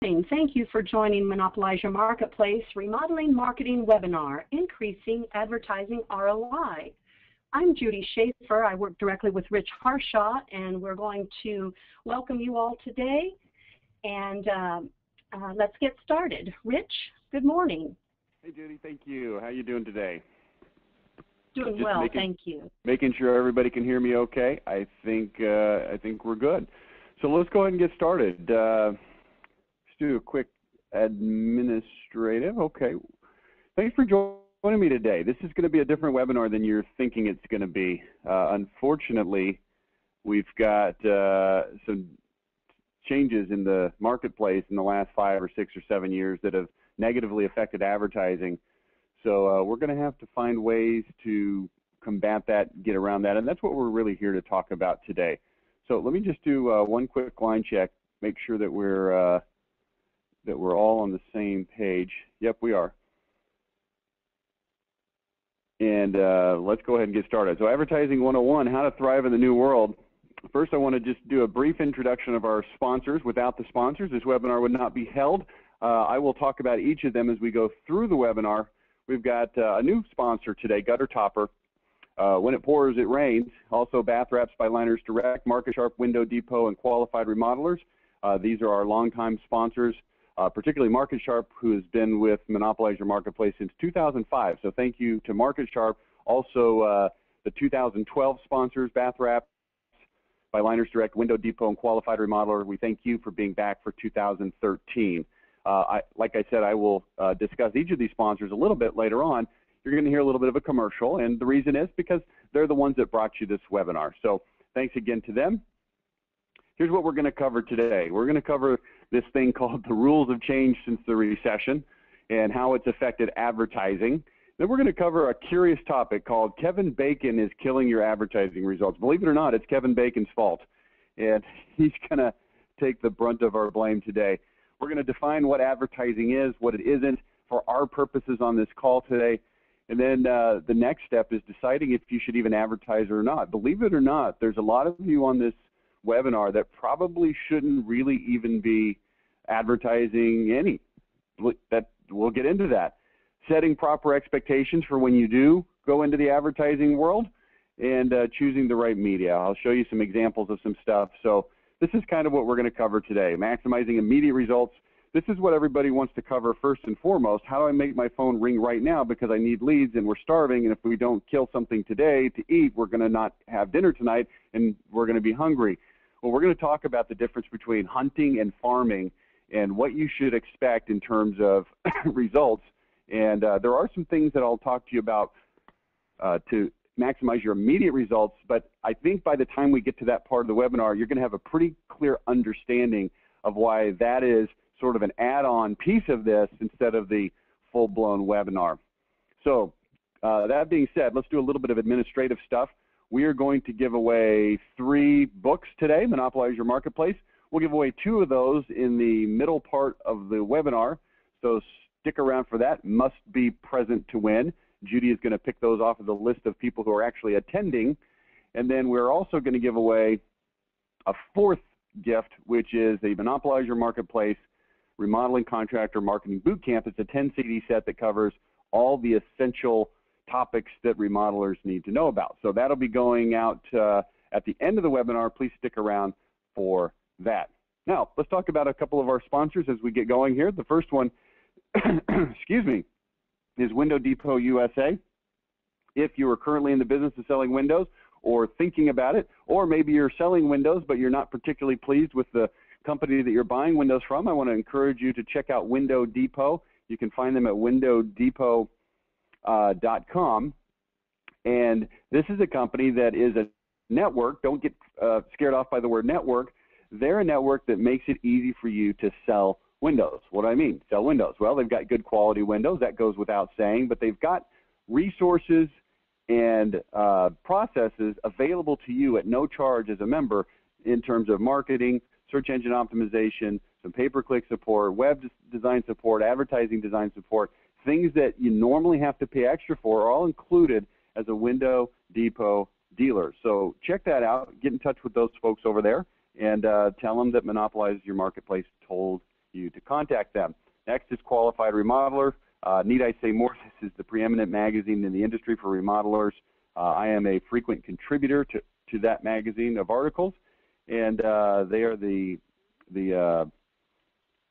morning. Thank you for joining Monopolize Your Marketplace Remodeling Marketing Webinar, Increasing Advertising ROI. I'm Judy Schaefer. I work directly with Rich Harshaw, and we're going to welcome you all today. And let's get started. Rich, good morning. Hey, Judy. Thank you. How are you doing today? Doing well, thank you. Making sure everybody can hear me okay. I think we're good. So let's go ahead and get started. Let's do a quick administrative. Okay. Thanks for joining me today. This is going to be a different webinar than you're thinking it's going to be. Unfortunately, we've got some changes in the marketplace in the last 5 or 6 or 7 years that have negatively affected advertising. So we're going to have to find ways to combat that, get around that, and that's what we're really here to talk about today. So let me just do one quick line check, make sure that we're all on the same page. Yep, we are. And let's go ahead and get started. So Advertising 101, how to thrive in the new world. First, I want to just do a brief introduction of our sponsors. Without the sponsors, this webinar would not be held. I will talk about each of them as we go through the webinar. We've got a new sponsor today, Gutter Topper. When it pours, it rains. Also, Bath Wraps by Liners Direct, Market Sharp, Window Depot, and Qualified Remodelers. These are our longtime sponsors, particularly Market Sharp, who has been with Monopolize Your Marketplace since 2005. So thank you to Market Sharp. Also, the 2012 sponsors, Bath Wraps by Liners Direct, Window Depot, and Qualified Remodeler. We thank you for being back for 2013. Like I said, I will discuss each of these sponsors a little bit later on. You're going to hear a little bit of a commercial, and the reason is because they're the ones that brought you this webinar. So thanks again to them. Here's what we're going to cover today. We're going to cover this thing called the rules of change since the recession and how it's affected advertising. Then we're going to cover a curious topic called Kevin Bacon is killing your advertising results. Believe it or not, it's Kevin Bacon's fault, and he's going to take the brunt of our blame today. We're going to define what advertising is, what it isn't, for our purposes on this call today. And then the next step is deciding if you should even advertise or not. Believe it or not, there's a lot of you on this webinar that probably shouldn't really even be advertising any. We'll get into that. Setting proper expectations for when you do go into the advertising world and choosing the right media. I'll show you some examples of some stuff. So this is kind of what we're going to cover today. Maximizing immediate results. This is what everybody wants to cover first and foremost. How do I make my phone ring right now because I need leads and we're starving, and if we don't kill something today to eat, we're going to not have dinner tonight and we're going to be hungry. Well, we're going to talk about the difference between hunting and farming and what you should expect in terms of results. And there are some things that I'll talk to you about to maximize your immediate results, but I think by the time we get to that part of the webinar, you're going to have a pretty clear understanding of why that is sort of an add-on piece of this instead of the full-blown webinar. So that being said, let's do a little bit of administrative stuff. We are going to give away 3 books today, Monopolize Your Marketplace. We'll give away 2 of those in the middle part of the webinar, so stick around for that. Must be present to win. Judy is going to pick those off of the list of people who are actually attending. And then we're also going to give away a 4th gift, which is a Monopolize Your Marketplace Remodeling Contractor Marketing Bootcamp. It's a 10 CD set that covers all the essential topics that remodelers need to know about. So that'll be going out at the end of the webinar. Please stick around for that. Now, let's talk about a couple of our sponsors as we get going here. The first one, excuse me, is Window Depot USA. If you are currently in the business of selling windows or thinking about it, or maybe you're selling windows but you're not particularly pleased with the company that you're buying windows from, I want to encourage you to check out Window Depot. You can find them at windowdepot.com. And this is a company that is a network. Don't get scared off by the word network. They're a network that makes it easy for you to sell windows. What do I mean? Sell windows. Well, they've got good quality windows. That goes without saying. But they've got resources and processes available to you at no charge as a member in terms of marketing, search engine optimization, some pay-per-click support, web design support, advertising design support. Things that you normally have to pay extra for are all included as a Window Depot dealer. So check that out. Get in touch with those folks over there and tell them that Monopolize Your Marketplace told you to contact them. Next is Qualified Remodeler. Need I say more? This is the preeminent magazine in the industry for remodelers. I am a frequent contributor to that magazine of articles, and they are the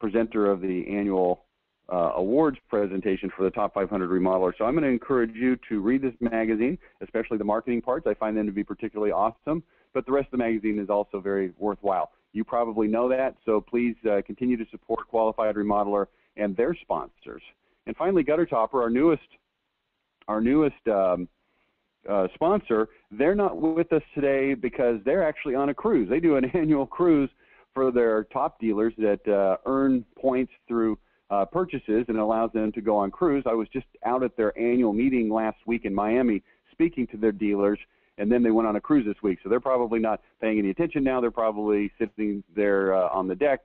presenter of the annual awards presentation for the top 500 remodelers. So I'm going to encourage you to read this magazine, especially the marketing parts. I find them to be particularly awesome, but the rest of the magazine is also very worthwhile. You probably know that, so please continue to support Qualified Remodeler and their sponsors. And finally, Gutter Topper, our newest sponsor. They're not with us today because they're actually on a cruise. They do an annual cruise for their top dealers that earn points through purchases, and allows them to go on cruise. I was just out at their annual meeting last week in Miami speaking to their dealers, and then they went on a cruise this week. So they're probably not paying any attention now. They're probably sitting there on the deck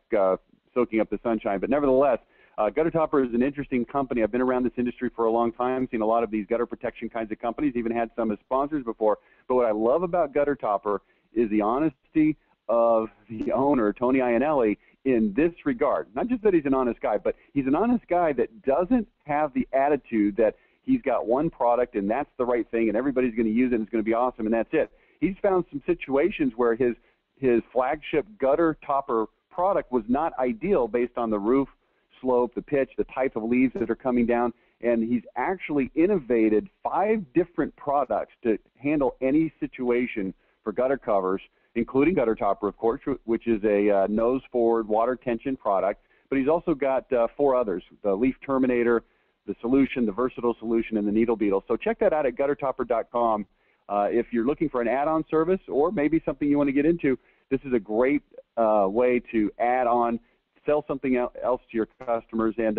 soaking up the sunshine. But nevertheless, Gutter Topper is an interesting company. I've been around this industry for a long time, seen a lot of these gutter protection kinds of companies, even had some as sponsors before. But what I love about Gutter Topper is the honesty of the owner, Tony Iannelli, in this regard. Not just that he's an honest guy, but he's an honest guy that doesn't have the attitude that he's got one product and that's the right thing and everybody's going to use it and it's going to be awesome and that's it. He's found some situations where his flagship Gutter Topper product was not ideal based on the roof slope, the pitch, the type of leaves that are coming down, and he's actually innovated 5 different products to handle any situation for gutter covers, including Gutter Topper, of course, which is a nose-forward water tension product. But he's also got 4 others: the Leaf Terminator, the Solution, the Versatile Solution, and the Needle Beetle. So check that out at guttertopper.com. If you're looking for an add-on service or maybe something you want to get into, this is a great way to add on, sell something else to your customers, and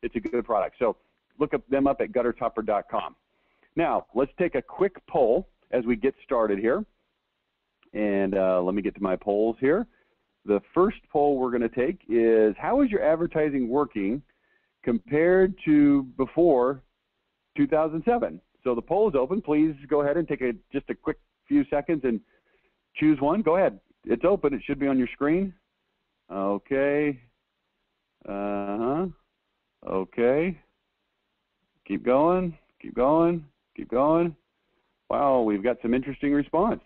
it's a good product. So look them up at guttertopper.com. Now, let's take a quick poll as we get started here. And let me get to my polls here. The first poll we're going to take is, how is your advertising working compared to before 2007? So the poll is open. Please go ahead and take just a quick few seconds and choose one. Go ahead. It's open. It should be on your screen. Okay. Okay. Keep going. Keep going. Keep going. Wow, we've got some interesting response.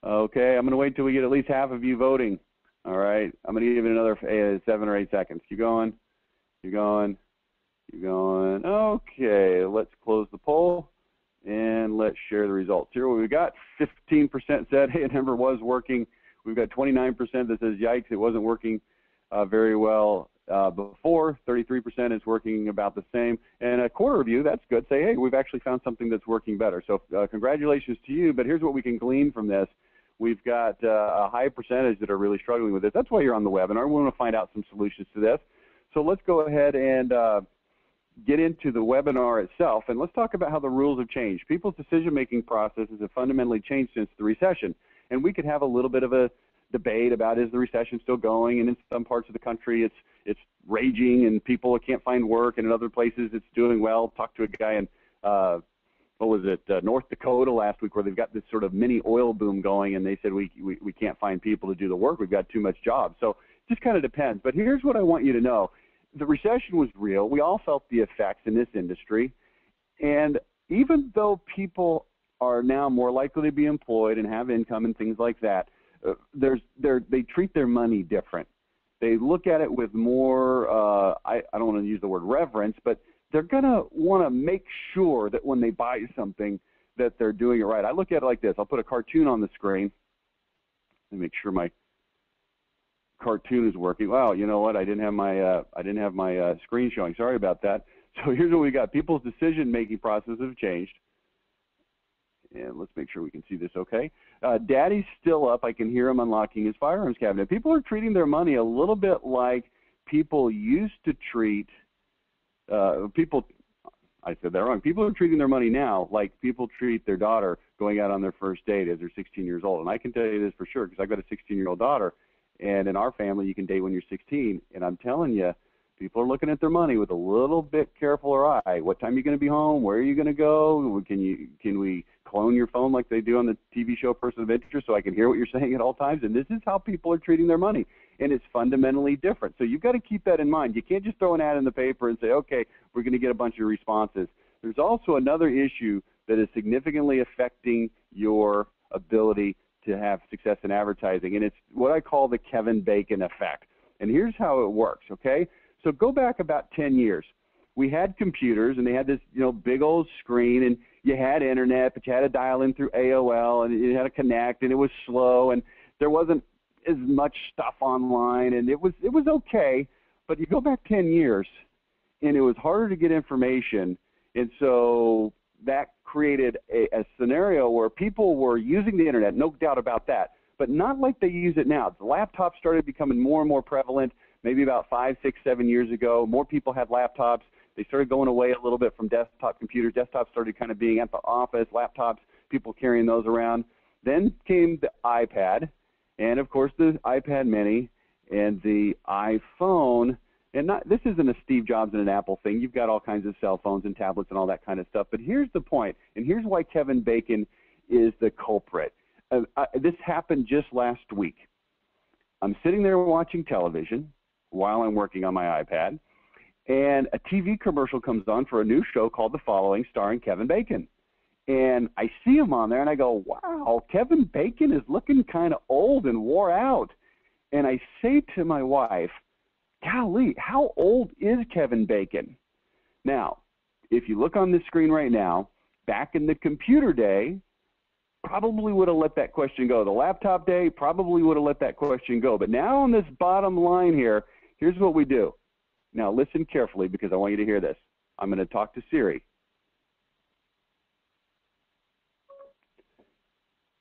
Okay, I'm going to wait till we get at least half of you voting. All right, I'm going to give it another 7 or 8 seconds. Keep going. Keep going. Keep going. Okay, let's close the poll and let's share the results. Here what we've got: 15% said, hey, a number was working. We've got 29% that says, yikes, it wasn't working very well before. 33% is working about the same. And a quarter of you, that's good, say, hey, we've actually found something that's working better. So congratulations to you. But here's what we can glean from this. We've got a high percentage that are really struggling with this. That's why you're on the webinar. We want to find out some solutions to this. So let's go ahead and get into the webinar itself, and let's talk about how the rules have changed. People's decision-making processes have fundamentally changed since the recession. And we could have a little bit of a debate about, is the recession still going? And in some parts of the country, it's raging and people can't find work, and in other places it's doing well. Talked to a guy in North Dakota last week, where they've got this sort of mini oil boom going, and they said we can't find people to do the work. We've got too much jobs. So it just kind of depends. But here's what I want you to know. The recession was real. We all felt the effects in this industry. And even though people are now more likely to be employed and have income and things like that, they treat their money different. They look at it with more, I don't want to use the word reverence, but they're going to want to make sure that when they buy something that they're doing it right. I look at it like this. I'll put a cartoon on the screen. Let me make sure my cartoon is working. Wow, you know what? I didn't have my screen showing. Sorry about that. So here's what we got. People's decision-making processes have changed. And let's make sure we can see this okay. Daddy's still up. I can hear him unlocking his firearms cabinet. People are treating their money a little bit like people used to treat I said that wrong. People are treating their money now like people treat their daughter going out on their first date as they're 16 years old. And I can tell you this for sure because I've got a 16-year-old daughter. And in our family, you can date when you're 16. And I'm telling you, People are looking at their money with a little bit carefuler eye. What time are you going to be home? Where are you going to go? Can we clone your phone like they do on the TV show Person of Interest so I can hear what you're saying at all times? And this is how people are treating their money, and it's fundamentally different. So you've got to keep that in mind. You can't just throw an ad in the paper and say, okay, we're going to get a bunch of responses. There's also another issue that is significantly affecting your ability to have success in advertising, and it's what I call the Kevin Bacon effect. And here's how it works, okay? So go back about 10 years. We had computers, and they had this, big old screen, and you had internet, but you had to dial in through AOL, and you had to connect, and it was slow, and there wasn't as much stuff online, and it was okay. But you go back 10 years, and it was harder to get information, and so that created a scenario where people were using the internet, no doubt about that, but not like they use it now. The laptops started becoming more and more prevalent. Maybe about 5, 6, 7 years ago, more people had laptops. They started going away a little bit from desktop computers. Desktops started kind of being at the office, laptops, people carrying those around. Then came the iPad, and of course the iPad Mini and the iPhone. And this isn't a Steve Jobs and an Apple thing. You've got all kinds of cell phones and tablets and all that kind of stuff. But here's the point, and here's why Kevin Bacon is the culprit. This happened just last week. I'm sitting there watching television while I'm working on my iPad, and a TV commercial comes on for a new show called The Following, starring Kevin Bacon. And I see him on there, and I go, wow, Kevin Bacon is looking kind of old and wore out. And I say to my wife, golly, how old is Kevin Bacon? Now, if you look on this screen right now, back in the computer day, probably would have let that question go. The laptop day probably would have let that question go. But now on this bottom line here, here's what we do. Now listen carefully because I want you to hear this. I'm going to talk to Siri.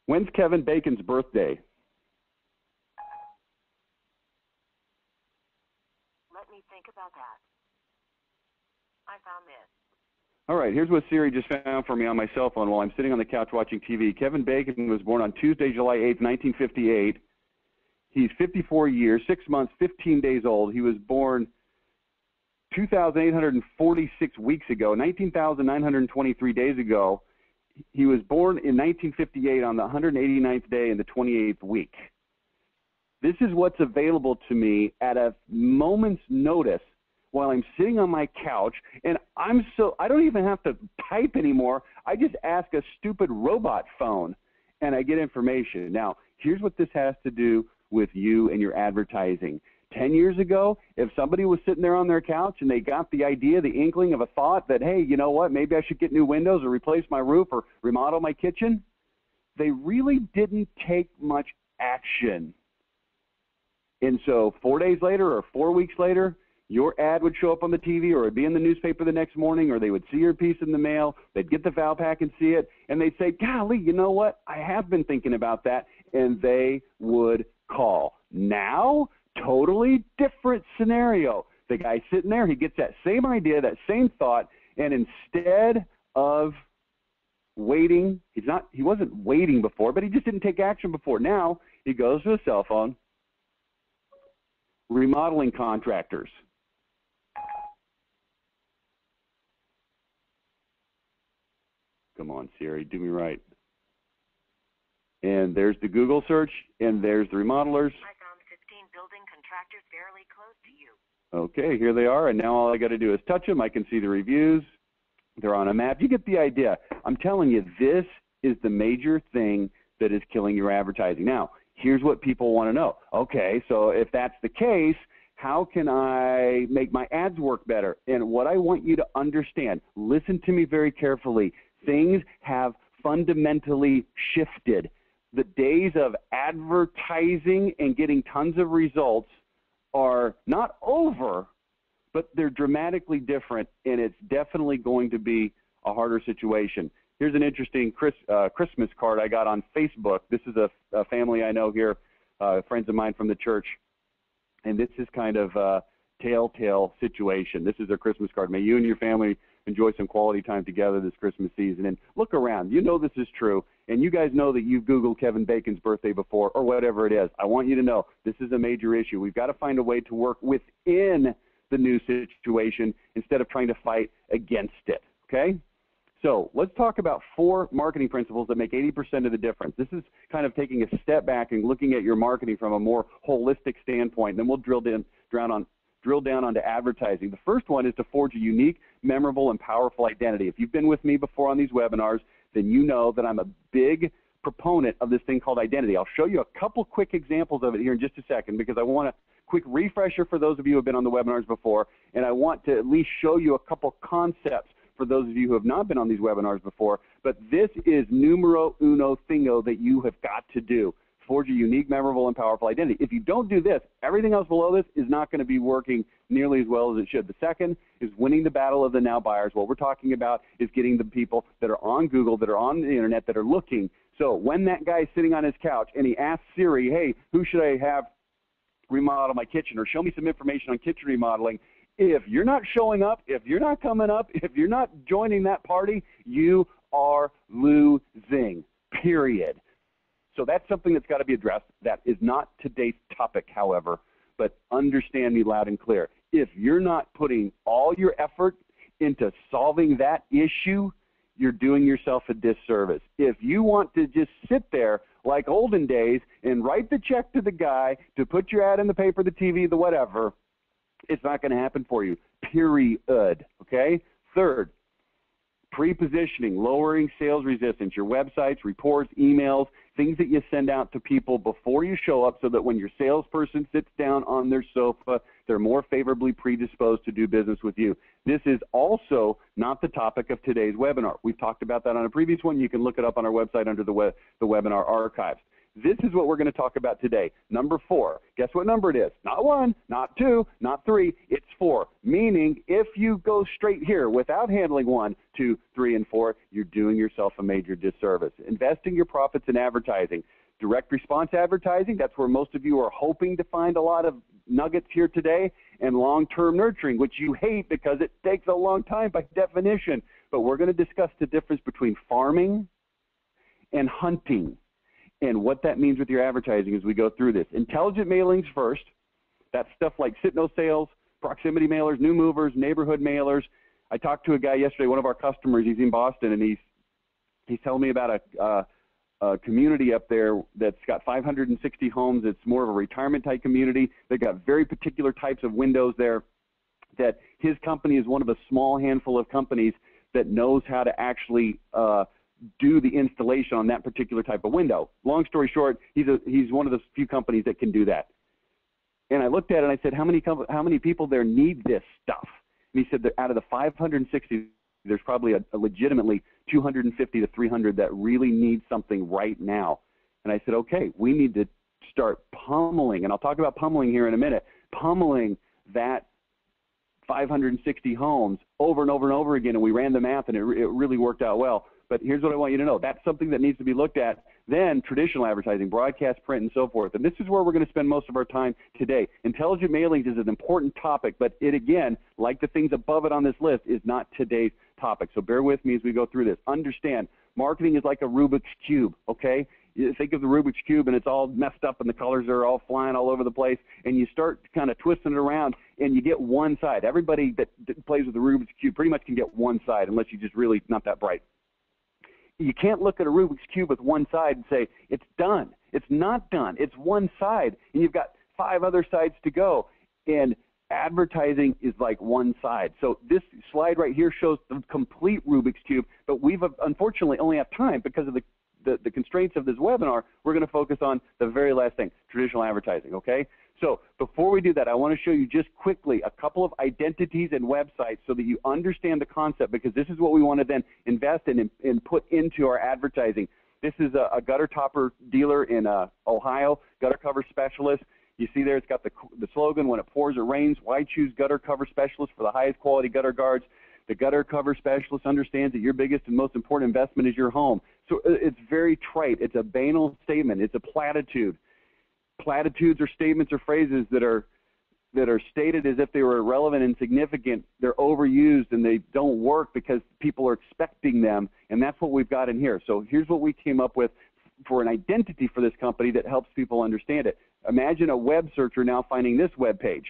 When's Kevin Bacon's birthday? Let me think about that. I found this. All right, here's what Siri just found for me on my cell phone while I'm sitting on the couch watching TV. Kevin Bacon was born on Tuesday, July 8th, 1958. He's 54 years, 6 months, 15 days old. He was born 2,846 weeks ago, 19,923 days ago. He was born in 1958 on the 189th day in the 28th week. This is what's available to me at a moment's notice while I'm sitting on my couch, and I don't even have to type anymore. I just ask a stupid robot phone, and I get information. Now, here's what this has to do with you and your advertising. 10 years ago, if somebody was sitting there on their couch and they got the idea, the inkling of a thought that, hey, you know what, maybe I should get new windows or replace my roof or remodel my kitchen, they really didn't take much action. And so 4 days later or 4 weeks later, your ad would show up on the TV or it would be in the newspaper the next morning, or they would see your piece in the mail, they'd get the file pack and see it, and they'd say, golly, you know what, I have been thinking about that, and they would call. Now, totally different scenario. The guy's sitting there, he gets that same idea, that same thought, and instead of waiting, he wasn't waiting before, but he just didn't take action before. Now, he goes to his cell phone, remodeling contractors. Come on, Siri, do me right. And there's the Google search, and there's the remodelers. I found 15 building contractors fairly close to you. Okay, here they are, and now all I got to do is touch them. I can see the reviews. They're on a map. You get the idea. I'm telling you, this is the major thing that is killing your advertising. Now, here's what people want to know. Okay, so if that's the case, how can I make my ads work better? And what I want you to understand, listen to me very carefully, things have fundamentally shifted. The days of advertising and getting tons of results are not over, but they're dramatically different, and it's definitely going to be a harder situation. Here's an interesting Christmas card I got on Facebook. This is a family I know here, friends of mine from the church, and this is kind of a telltale situation. This is their Christmas card. May you and your family enjoy some quality time together this Christmas season. And look around. You know this is true, and you guys know that you've Googled Kevin Bacon's birthday before or whatever it is. I want you to know this is a major issue. We've got to find a way to work within the new situation instead of trying to fight against it, okay? So let's talk about 4 marketing principles that make 80% of the difference. This is kind of taking a step back and looking at your marketing from a more holistic standpoint. Then we'll drill down onto advertising. The first one is to forge a unique, memorable, and powerful identity. If you've been with me before on these webinars, then you know that I'm a big proponent of this thing called identity. I'll show you a couple quick examples of it here in just a second because I want a quick refresher for those of you who have been on the webinars before, and I want to at least show you a couple concepts for those of you who have not been on these webinars before. But this is numero uno thingo that you have got to do. Forge a unique, memorable, and powerful identity. If you don't do this, everything else below this is not going to be working nearly as well as it should. The second is winning the battle of the now buyers. What we're talking about is getting the people that are on Google, that are on the internet, that are looking. So when that guy's sitting on his couch and he asks Siri, hey, who should I have remodel my kitchen, or show me some information on kitchen remodeling, if you're not showing up, if you're not coming up, if you're not joining that party, you are losing, period. So that's something that's got to be addressed. That is not today's topic, however, but understand me loud and clear. If you're not putting all your effort into solving that issue, you're doing yourself a disservice. If you want to just sit there like olden days and write the check to the guy to put your ad in the paper, the TV, the whatever, it's not going to happen for you, period, okay? Third, pre-positioning, lowering sales resistance, your websites, reports, emails, things that you send out to people before you show up so that when your salesperson sits down on their sofa, they're more favorably predisposed to do business with you. This is also not the topic of today's webinar. We've talked about that on a previous one. You can look it up on our website under the webinar archives. This is what we're going to talk about today. Number 4. Guess what number it is? Not 1, not 2, not 3. It's 4. Meaning, if you go straight here without handling 1, 2, 3, and 4, you're doing yourself a major disservice. Investing your profits in advertising. Direct response advertising, that's where most of you are hoping to find a lot of nuggets here today. And long-term nurturing, which you hate because it takes a long time by definition. But we're going to discuss the difference between farming and hunting, and what that means with your advertising as we go through this. Intelligent mailings first. That's stuff like sit-no sales, proximity mailers, new movers, neighborhood mailers. I talked to a guy yesterday, one of our customers. He's in Boston, and he's telling me about a community up there that's got 560 homes. It's more of a retirement-type community. They've got very particular types of windows there that his company is one of a small handful of companies that knows how to actually do the installation on that particular type of window. Long story short, he's one of the few companies that can do that. And I looked at it and I said, how many people there need this stuff? And he said that out of the 560, there's probably a legitimately 250 to 300 that really need something right now. And I said, okay, we need to start pummeling, and I'll talk about pummeling here in a minute, pummeling that 560 homes over and over and over again, and we ran the math, and it really worked out well. But here's what I want you to know. That's something that needs to be looked at. Then traditional advertising, broadcast, print, and so forth. And this is where we're going to spend most of our time today. Intelligent mailings is an important topic, but it, again, like the things above it on this list, is not today's topic. So bear with me as we go through this. Understand, marketing is like a Rubik's Cube, okay? You think of the Rubik's Cube, and it's all messed up, and the colors are all flying all over the place, and you start kind of twisting it around, and you get one side. Everybody that plays with the Rubik's Cube pretty much can get one side, unless you're just really not that bright. You can't look at a Rubik's Cube with one side and say, it's done. It's not done. It's one side, and you've got 5 other sides to go. And advertising is like one side. So this slide right here shows the complete Rubik's Cube, but we've unfortunately only have time because of the constraints of this webinar. We're going to focus on the very last thing, traditional advertising, okay? So before we do that, I want to show you just quickly a couple of identities and websites so that you understand the concept, because this is what we want to then invest in and put into our advertising. This is a gutter topper dealer in Ohio, gutter cover specialist. You see there it's got the slogan, when it pours, it rains. Why choose gutter cover specialist for the highest quality gutter guards? The gutter cover specialist understands that your biggest and most important investment is your home. So it's very trite. It's a banal statement. It's a platitude. Platitudes or statements or phrases that are stated as if they were irrelevant and insignificant. They're overused and they don't work because people are expecting them, and that's what we've got in here. So here's what we came up with for an identity for this company that helps people understand it. Imagine a web searcher now finding this web page.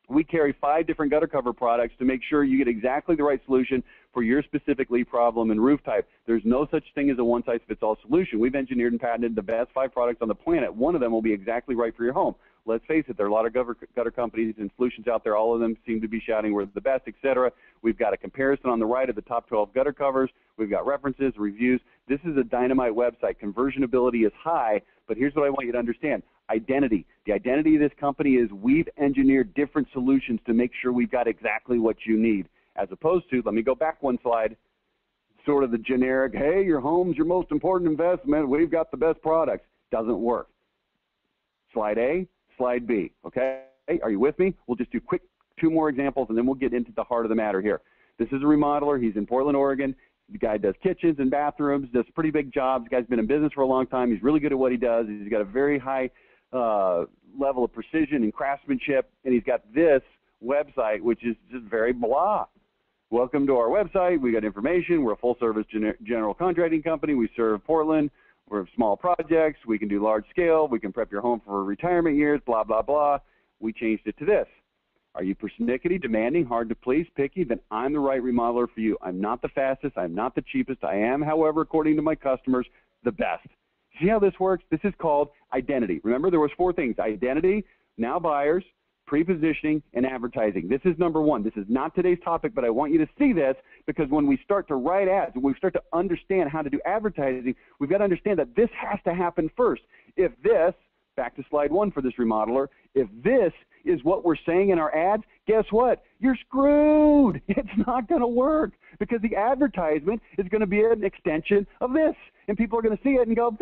We carry 5 different gutter cover products to make sure you get exactly the right solution for your specific leak problem and roof type. There's no such thing as a one-size-fits-all solution. We've engineered and patented the best 5 products on the planet. One of them will be exactly right for your home. Let's face it, there are a lot of gutter companies and solutions out there. All of them seem to be shouting we're the best, etc. We've got a comparison on the right of the top 12 gutter covers. We've got references, reviews. This is a dynamite website. Conversionability is high, but here's what I want you to understand. Identity. The identity of this company is we've engineered different solutions to make sure we've got exactly what you need, as opposed to, let me go back one slide, sort of the generic, hey, your home's your most important investment, we've got the best products. Doesn't work. Slide A, slide B, okay? Are you with me? We'll just do quick 2 more examples, and then we'll get into the heart of the matter here. This is a remodeler. He's in Portland, Oregon. The guy does kitchens and bathrooms, does pretty big jobs. The guy's been in business for a long time. He's really good at what he does. He's got a very high level of precision and craftsmanship, and he's got this website, which is just very blah. Welcome to our website. We got information. We're a full-service general contracting company. We serve Portland. We're small projects. We can do large scale. We can prep your home for retirement years, blah, blah, blah. We changed it to this. Are you persnickety, demanding, hard to please, picky? Then I'm the right remodeler for you. I'm not the fastest. I'm not the cheapest. I am, however, according to my customers, the best. See how this works? This is called identity. Remember, there was 4 things: identity, now buyers, pre-positioning, and advertising. This is number 1. This is not today's topic, but I want you to see this, because when we start to write ads, when we start to understand how to do advertising, we've got to understand that this has to happen first. If this, back to slide 1 for this remodeler, if this is what we're saying in our ads, guess what? You're screwed. It's not going to work, because the advertisement is going to be an extension of this, and people are going to see it and go,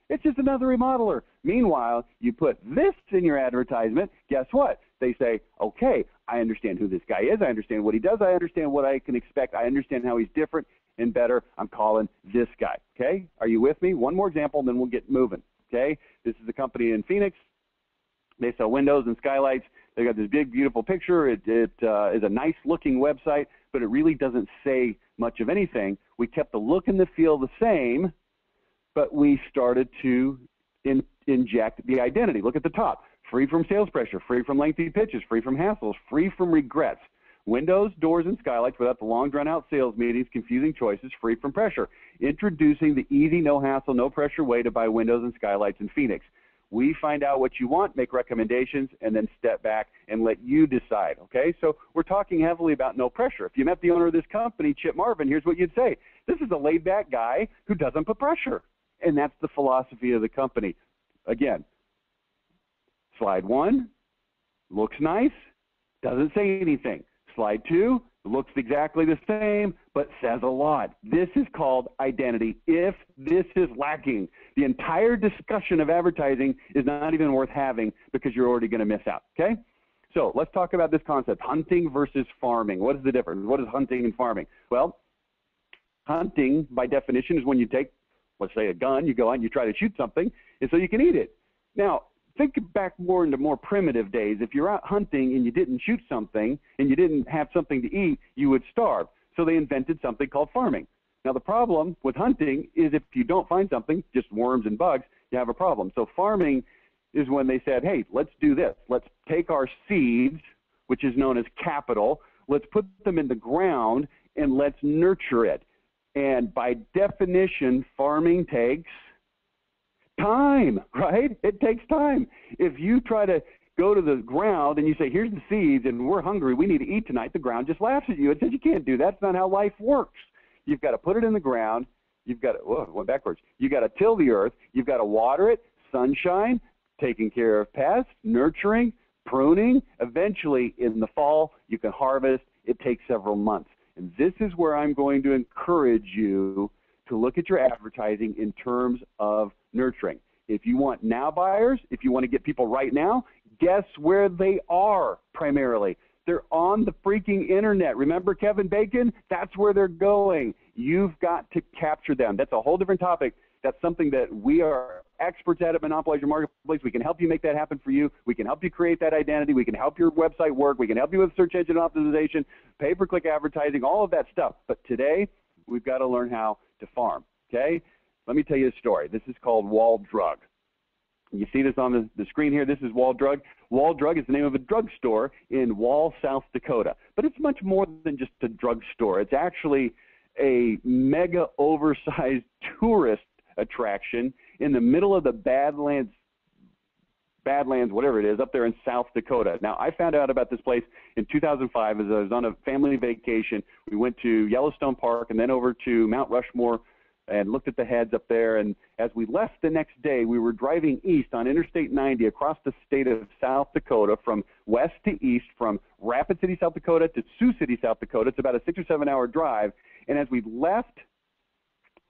it's just another remodeler. Meanwhile, you put this in your advertisement, guess what? They say, okay, I understand who this guy is. I understand what he does. I understand what I can expect. I understand how he's different and better. I'm calling this guy, okay? Are you with me? One more example, and then we'll get moving, okay? This is a company in Phoenix. They sell windows and skylights. They got this big, beautiful picture. It is a nice-looking website, but it really doesn't say much of anything. We kept the look and the feel the same, but we started to inject the identity. Look at the top. Free from sales pressure, free from lengthy pitches, free from hassles, free from regrets. Windows, doors, and skylights without the long, drawn-out sales meetings, confusing choices, free from pressure. Introducing the easy, no-hassle, no-pressure way to buy windows and skylights in Phoenix. We find out what you want, make recommendations, and then step back and let you decide, okay? So we're talking heavily about no pressure. If you met the owner of this company, Chip Marvin, here's what you'd say. This is a laid-back guy who doesn't put pressure. And that's the philosophy of the company. Again, slide 1, looks nice, doesn't say anything. Slide 2, looks exactly the same, but says a lot. This is called identity. If this is lacking, the entire discussion of advertising is not even worth having, because you're already going to miss out, okay? So let's talk about this concept, hunting versus farming. What is the difference? What is hunting and farming? Well, hunting, by definition, is when you take, let's say, a gun, you go out and you try to shoot something, and so you can eat it. Now, think back more into more primitive days. If you're out hunting and you didn't shoot something and you didn't have something to eat, you would starve. So they invented something called farming. Now, the problem with hunting is if you don't find something, just worms and bugs, you have a problem. So farming is when they said, hey, let's do this. Let's take our seeds, which is known as capital, let's put them in the ground and let's nurture it. And by definition, farming takes time, right? It takes time. If you try to go to the ground and you say, here's the seeds and we're hungry, we need to eat tonight, the ground just laughs at you and says, you can't do that. That's not how life works. You've got to put it in the ground. You've got to, whoa, went backwards. You've got to till the earth. You've got to water it, sunshine, taking care of pests, nurturing, pruning. Eventually, in the fall, you can harvest. It takes several months. And this is where I'm going to encourage you to look at your advertising in terms of nurturing. If you want now buyers, if you want to get people right now, guess where they are primarily? They're on the freaking internet. Remember Kevin Bacon? That's where they're going. You've got to capture them. That's a whole different topic. That's something that we are experts at Monopolize Your Marketplace. We can help you make that happen for you. We can help you create that identity. We can help your website work. We can help you with search engine optimization, pay-per-click advertising, all of that stuff. But today, we've got to learn how to farm, okay? Let me tell you a story. This is called Wall Drug. You see this on the screen here. This is Wall Drug. Wall Drug is the name of a drugstore in Wall, South Dakota. But it's much more than just a drugstore. It's actually a mega oversized tourist attraction in the middle of the Badlands, whatever it is, up there in South Dakota. Now, I found out about this place in 2005 as I was on a family vacation. We went to Yellowstone Park and then over to Mount Rushmore and looked at the heads up there. And as we left the next day, we were driving east on Interstate 90 across the state of South Dakota from west to east, from Rapid City, South Dakota to Sioux City, South Dakota. It's about a 6 or 7 hour drive. And as we left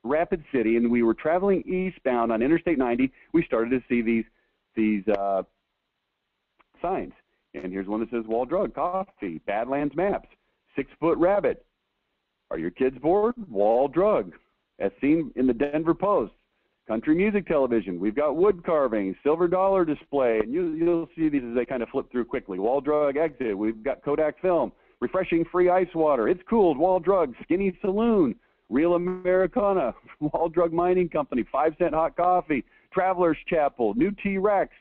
Rapid City and we were traveling eastbound on Interstate 90, we started to see these signs. And here's one that says Wall Drug Coffee, Badlands Maps, 6-foot rabbit. Are your kids bored? Wall Drug. As seen in the Denver Post, country music television. We've got wood carving, silver dollar display, and you'll see these as they kind of flip through quickly. Wall Drug exit. We've got Kodak film, refreshing free ice water. It's cooled. Wall Drug, Skinny Saloon, Real Americana, Wall Drug Mining Company, 5-cent hot coffee, Travelers Chapel, New T-Rex,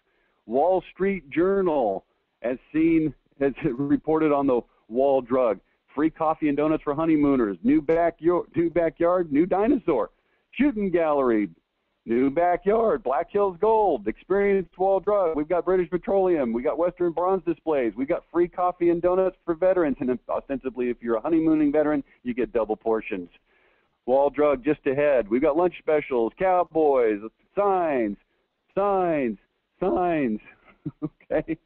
Wall Street Journal, as seen, as reported on the Wall Drug. Free coffee and donuts for honeymooners, new backyard, new dinosaur, shooting gallery, new backyard, Black Hills Gold, experienced Wall Drug. We've got British Petroleum. We got Western Bronze displays. We got free coffee and donuts for veterans. And ostensibly, if you're a honeymooning veteran, you get double portions. Wall Drug just ahead. We've got lunch specials, cowboys, signs. Okay.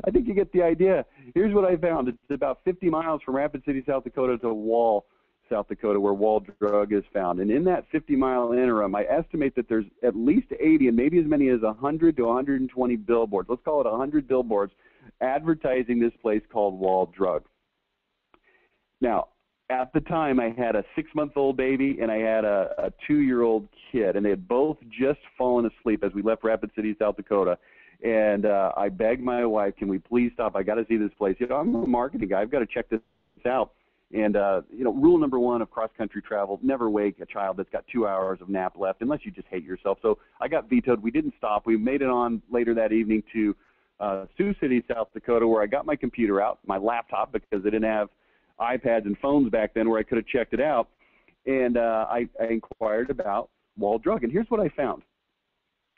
I think you get the idea. Here's what I found. It's about 50 miles from Rapid City, South Dakota to Wall, South Dakota, where Wall Drug is found. And in that 50-mile interim, I estimate that there's at least 80 and maybe as many as 100 to 120 billboards. Let's call it 100 billboards advertising this place called Wall Drug. Now, at the time, I had a 6-month-old baby and I had a 2-year-old kid, and they had both just fallen asleep as we left Rapid City, South Dakota. And I begged my wife, can we please stop? I got to see this place. You know, I'm a marketing guy. I've got to check this out. And, you know, rule number 1 of cross-country travel, never wake a child that's got 2 hours of nap left unless you just hate yourself. So I got vetoed. We didn't stop. We made it on later that evening to Sioux City, South Dakota, where I got my computer out, my laptop, because they didn't have iPads and phones back then where I could have checked it out. And I inquired about Wall Drug. And here's what I found.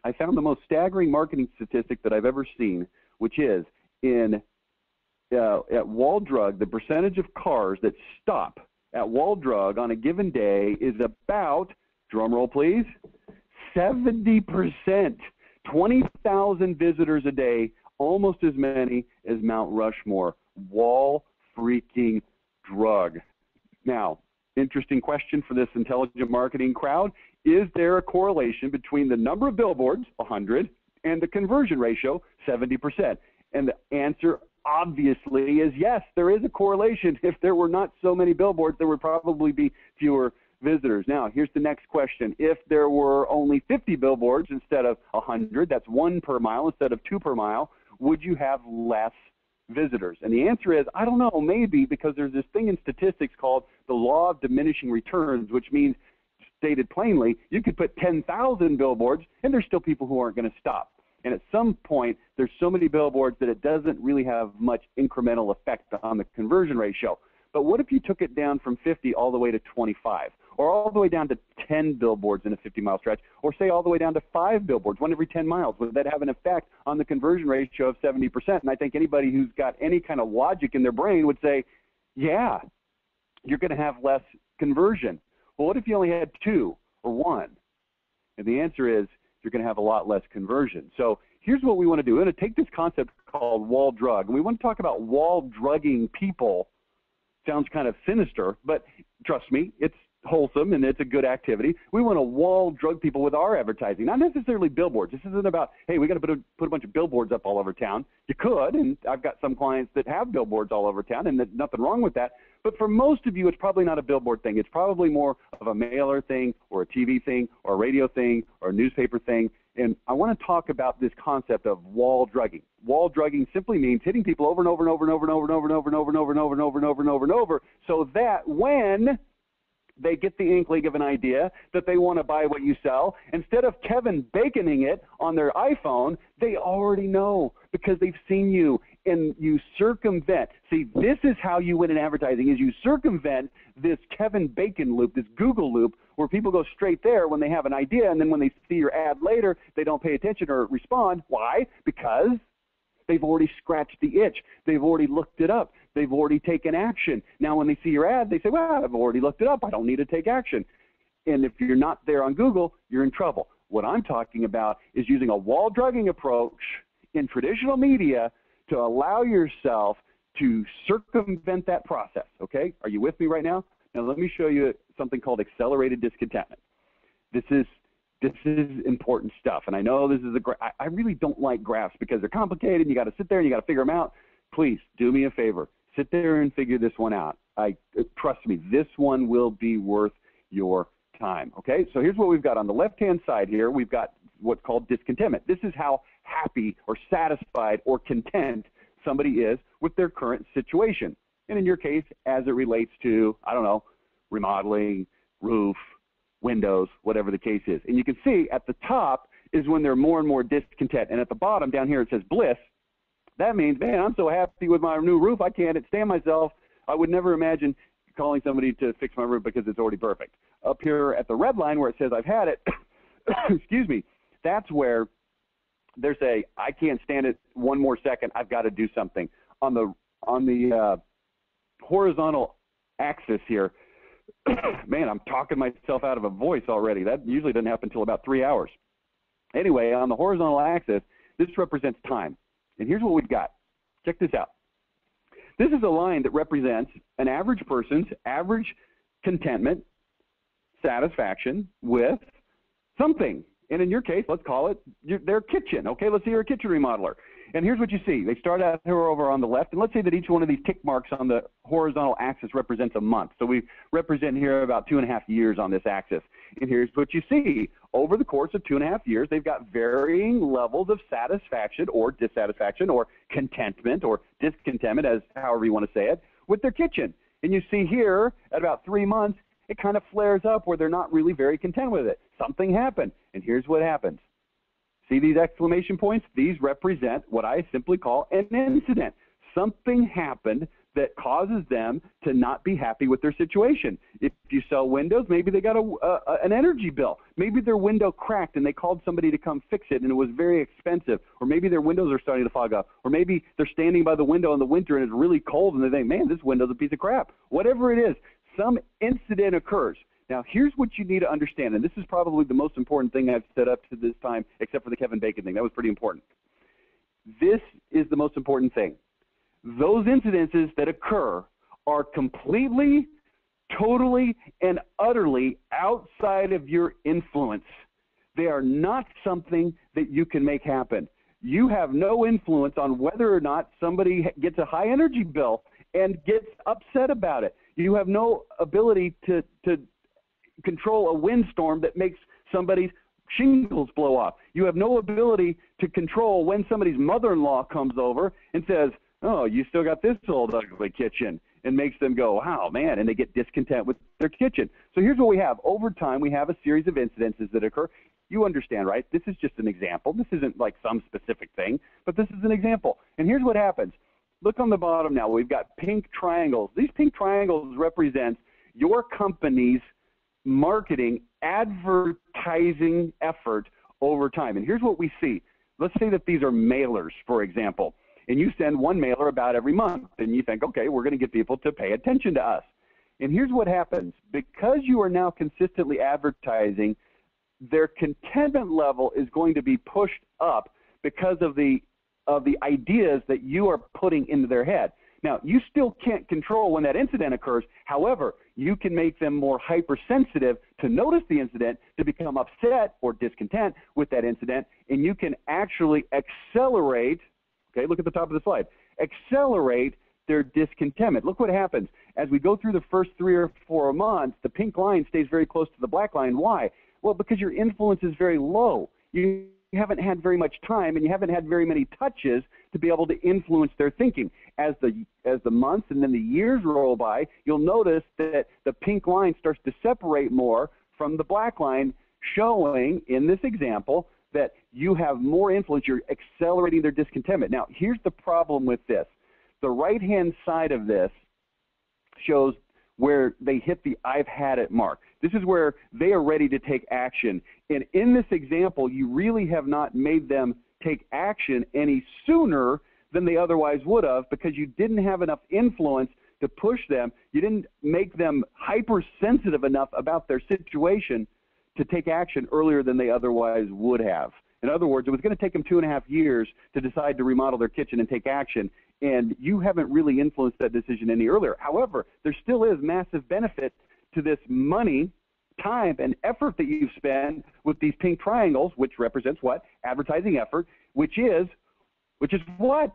I found the most staggering marketing statistic that I've ever seen, which is at Wall Drug, the percentage of cars that stop at Wall Drug on a given day is about, drum roll please, 70%. 20,000 visitors a day, almost as many as Mount Rushmore. Wall freaking Drug. Now, interesting question for this intelligent marketing crowd. Is there a correlation between the number of billboards, 100, and the conversion ratio, 70%? And the answer obviously is yes, there is a correlation. If there were not so many billboards, there would probably be fewer visitors. Now, here's the next question. If there were only 50 billboards instead of 100, that's 1 per mile instead of 2 per mile, would you have less visitors? And the answer is, I don't know, maybe, because there's this thing in statistics called the law of diminishing returns, which means, stated plainly, you could put 10,000 billboards and there's still people who aren't going to stop. And at some point, there's so many billboards that it doesn't really have much incremental effect on the conversion ratio. But what if you took it down from 50 all the way to 25, or all the way down to 10 billboards in a 50-mile stretch, or say all the way down to 5 billboards, 1 every 10 miles? Would that have an effect on the conversion ratio of 70%? And I think anybody who's got any kind of logic in their brain would say, yeah, you're going to have less conversion. Well, what if you only had 2 or 1? And the answer is you're going to have a lot less conversion. So here's what we want to do. We're going to take this concept called Wall Drug, and we want to talk about wall drugging people. Sounds kind of sinister, but trust me, it's wholesome and it's a good activity. We want to wall drug people with our advertising, not necessarily billboards. This isn't about, hey, we got to put a bunch of billboards up all over town. You could, and I've got some clients that have billboards all over town, and there's nothing wrong with that. But for most of you, it's probably not a billboard thing. It's probably more of a mailer thing or a TV thing or a radio thing or a newspaper thing. And I want to talk about this concept of wall drugging. Wall drugging simply means hitting people over and over and over and over and over and over and over and over and over and over and over and over and over and over, so that when they get the inkling of an idea that they want to buy what you sell. Instead of Kevin Baconing it on their iPhone, they already know because they've seen you, and you circumvent. See, this is how you win in advertising, is you circumvent this Kevin Bacon loop, this Google loop, where people go straight there when they have an idea, and then when they see your ad later, they don't pay attention or respond. Why? Because they've already scratched the itch. They've already looked it up. They've already taken action. Now, when they see your ad, they say, well, I've already looked it up. I don't need to take action. And if you're not there on Google, you're in trouble. What I'm talking about is using a wall drugging approach in traditional media to allow yourself to circumvent that process, okay? Are you with me right now? Now, let me show you something called accelerated discontentment. This is important stuff, and I know this is I really don't like graphs because they're complicated, and you got to sit there and you got to figure them out. Please do me a favor. Sit there and figure this one out. Trust me, this one will be worth your time, okay? So here's what we've got. On the left-hand side here, we've got what's called discontentment. This is how happy or satisfied or content somebody is with their current situation. And in your case, as it relates to, I don't know, remodeling, roof, windows, whatever the case is. And you can see at the top is when they're more and more discontent. And at the bottom down here it says bliss. That means, man, I'm so happy with my new roof, I can't stand myself. I would never imagine calling somebody to fix my roof because it's already perfect. Up here at the red line where it says I've had it, excuse me, that's where there's I can't stand it one more second, I've got to do something. On the horizontal axis here, man, I'm talking myself out of a voice already. That usually doesn't happen until about 3 hours. Anyway, on the horizontal axis, this represents time. And here's what we've got. Check this out. This is a line that represents an average person's average contentment, satisfaction with something. And in your case, let's call it their kitchen. Okay, let's say you're a kitchen remodeler. And here's what you see. They start out here over on the left, and let's say that each one of these tick marks on the horizontal axis represents a month. So we represent here about 2.5 years on this axis. And here's what you see. Over the course of 2.5 years, they've got varying levels of satisfaction or dissatisfaction or contentment or discontentment, as however you want to say it, with their kitchen. And you see here at about 3 months, it kind of flares up where they're not really very content with it. Something happened, and here's what happens. See these exclamation points? These represent what I simply call an incident. Something happened that causes them to not be happy with their situation. If you sell windows, maybe they got an energy bill. Maybe their window cracked and they called somebody to come fix it and it was very expensive. Or maybe their windows are starting to fog up. Or maybe they're standing by the window in the winter and it's really cold and they think, man, this window's a piece of crap. Whatever it is, some incident occurs. Now, here's what you need to understand, and this is probably the most important thing I've set up to this time, except for the Kevin Bacon thing. That was pretty important. This is the most important thing. Those incidences that occur are completely, totally, and utterly outside of your influence. They are not something that you can make happen. You have no influence on whether or not somebody gets a high energy bill and gets upset about it. You have no ability to control a windstorm that makes somebody's shingles blow off. You have no ability to control when somebody's mother-in-law comes over and says, oh, you still got this old ugly kitchen, and makes them go, wow, man, and they get discontent with their kitchen. So here's what we have. Over time, we have a series of incidences that occur. You understand, right? This is just an example. This isn't like some specific thing, but this is an example. And here's what happens. Look on the bottom now. We've got pink triangles. These pink triangles represent your company's marketing, advertising effort over time. And here's what we see. Let's say that these are mailers, for example, and you send one mailer about every month, and you think, okay, we're going to get people to pay attention to us. And here's what happens. Because you are now consistently advertising, their contentment level is going to be pushed up because of the ideas that you are putting into their head. Now, you still can't control when that incident occurs. However, you can make them more hypersensitive to notice the incident, to become upset or discontent with that incident, and you can actually accelerate, okay, look at the top of the slide, accelerate their discontentment. Look what happens. As we go through the first 3 or 4 months, the pink line stays very close to the black line. Why? Well, because your influence is very low. You haven't had very much time and you haven't had very many touches to be able to influence their thinking. As the months and then the years roll by, you'll notice that the pink line starts to separate more from the black line, showing in this example that you have more influence. You're accelerating their discontentment. Now, here's the problem with this. The right-hand side of this shows where they hit the I've had it mark. This is where they are ready to take action. And in this example, you really have not made them take action any sooner than they otherwise would have, because you didn't have enough influence to push them. You didn't make them hypersensitive enough about their situation to take action earlier than they otherwise would have. In other words, it was going to take them 2.5 years to decide to remodel their kitchen and take action, and you haven't really influenced that decision any earlier. However, there still is massive benefit to this money, time, and effort that you've spent with these pink triangles, which represents what? Advertising effort, which is what?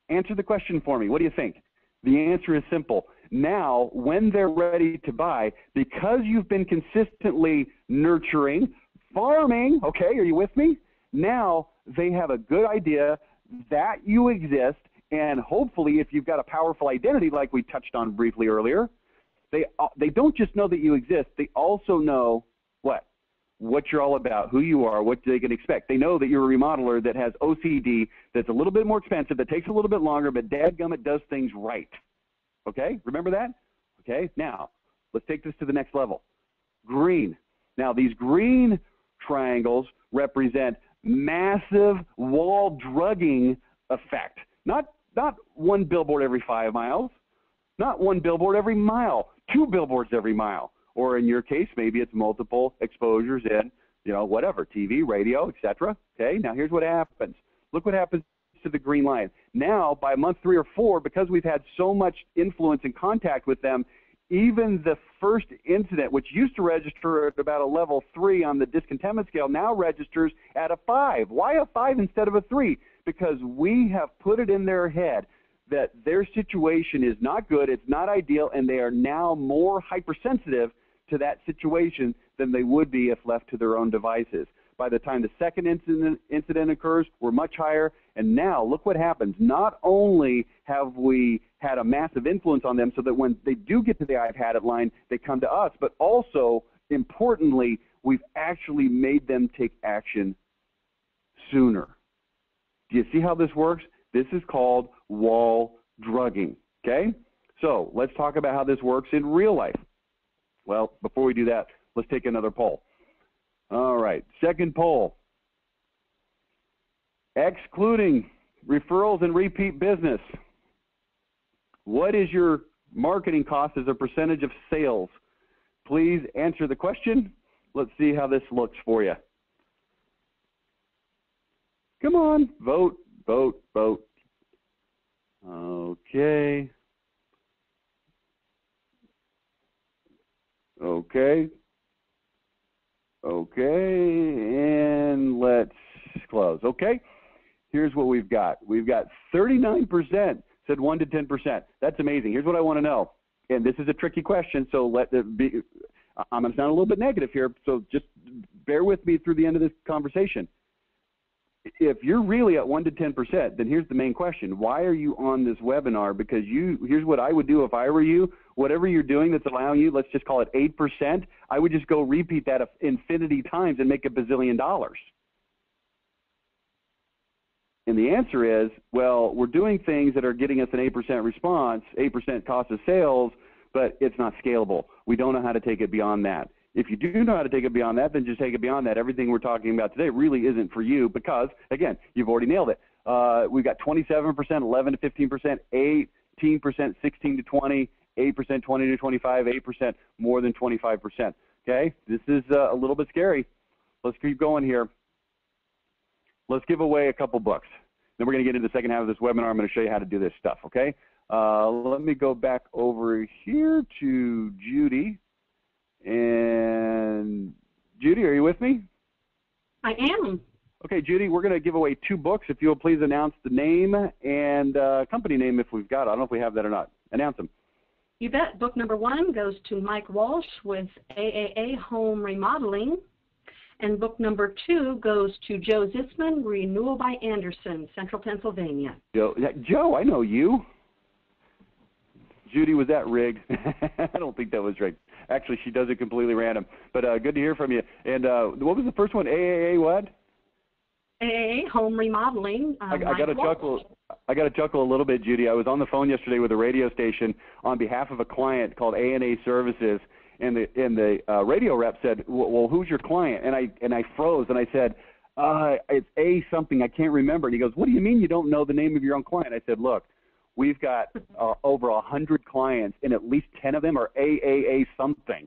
Answer the question for me. What do you think? The answer is simple. Now, when they're ready to buy, because you've been consistently nurturing, farming, okay, are you with me? Now they have a good idea that you exist, and hopefully if you've got a powerful identity like we touched on briefly earlier, they don't just know that you exist, they also know what you're all about, who you are, what they can expect. They know that you're a remodeler that has OCD, that's a little bit more expensive, that takes a little bit longer, but dadgummit does things right. Okay, remember that? Okay, now let's take this to the next level. Green. Now these green triangles represent massive wall drugging effect. Not one billboard every 5 miles, not one billboard every mile, 2 billboards every mile. Or in your case, maybe it's multiple exposures in, whatever, TV, radio, etc. Okay, now here's what happens. Look what happens to the green line. Now, by month 3 or 4, because we've had so much influence and contact with them, even the first incident, which used to register at about a level 3 on the discontentment scale, now registers at a 5. Why a 5 instead of a 3? Because we have put it in their head that their situation is not good, it's not ideal, and they are now more hypersensitive to that situation than they would be if left to their own devices. By the time the second incident occurs, we're much higher, and now look what happens. Not only have we had a massive influence on them so that when they do get to the I've had it line, they come to us, but also, importantly, we've actually made them take action sooner. Do you see how this works? This is called wall drugging, okay? So let's talk about how this works in real life. Well, before we do that, let's take another poll. All right, second poll. Excluding referrals and repeat business, what is your marketing cost as a percentage of sales? Please answer the question. Let's see how this looks for you. Come on, vote, vote, vote. Okay. Okay. Okay, and let's close. Okay, here's what we've got. We've got 39% said 1 to 10%. That's amazing. Here's what I want to know, and this is a tricky question, so let it be. I'm going to sound a little bit negative here, so just bear with me through the end of this conversation. If you're really at 1 to 10%, then here's the main question. Why are you on this webinar? Because here's what I would do if I were you. Whatever you're doing that's allowing you, let's just call it 8%, I would just go repeat that infinity times and make $1 bazillion. And the answer is, well, we're doing things that are getting us an 8% response, 8% cost of sales, but it's not scalable. We don't know how to take it beyond that. If you do know how to take it beyond that, then just take it beyond that. Everything we're talking about today really isn't for you because, again, you've already nailed it. We've got 27%, 11 to 15%, 18%, 16 to 20, 8%, 20 to 25, 8%, more than 25%. Okay? This is a little bit scary. Let's keep going here. Let's give away a couple books. Then we're going to get into the second half of this webinar. I'm going to show you how to do this stuff, okay? Let me go back over here to Judy. And Judy, are you with me? I am. Okay, Judy, we're going to give away 2 books. If you'll please announce the name and company name if we've got it. I don't know if we have that or not. Announce them. You bet. Book number 1 goes to Mike Walsh with AAA Home Remodeling. And book number 2 goes to Joe Zitzman, Renewal by Anderson, Central Pennsylvania. Joe, I know you. Judy, was that rigged? I don't think that was rigged. Actually, she does it completely random. But good to hear from you. And what was the first one? AAA what? AAA, home remodeling. I got to chuckle. I got to chuckle a little bit, Judy. I was on the phone yesterday with a radio station on behalf of a client called A&A Services, and the radio rep said, "Well, who's your client?" And I froze, and I said, "It's A something. I can't remember." And he goes, "What do you mean you don't know the name of your own client?" I said, "Look, we've got over 100 clients, and at least 10 of them are AAA something,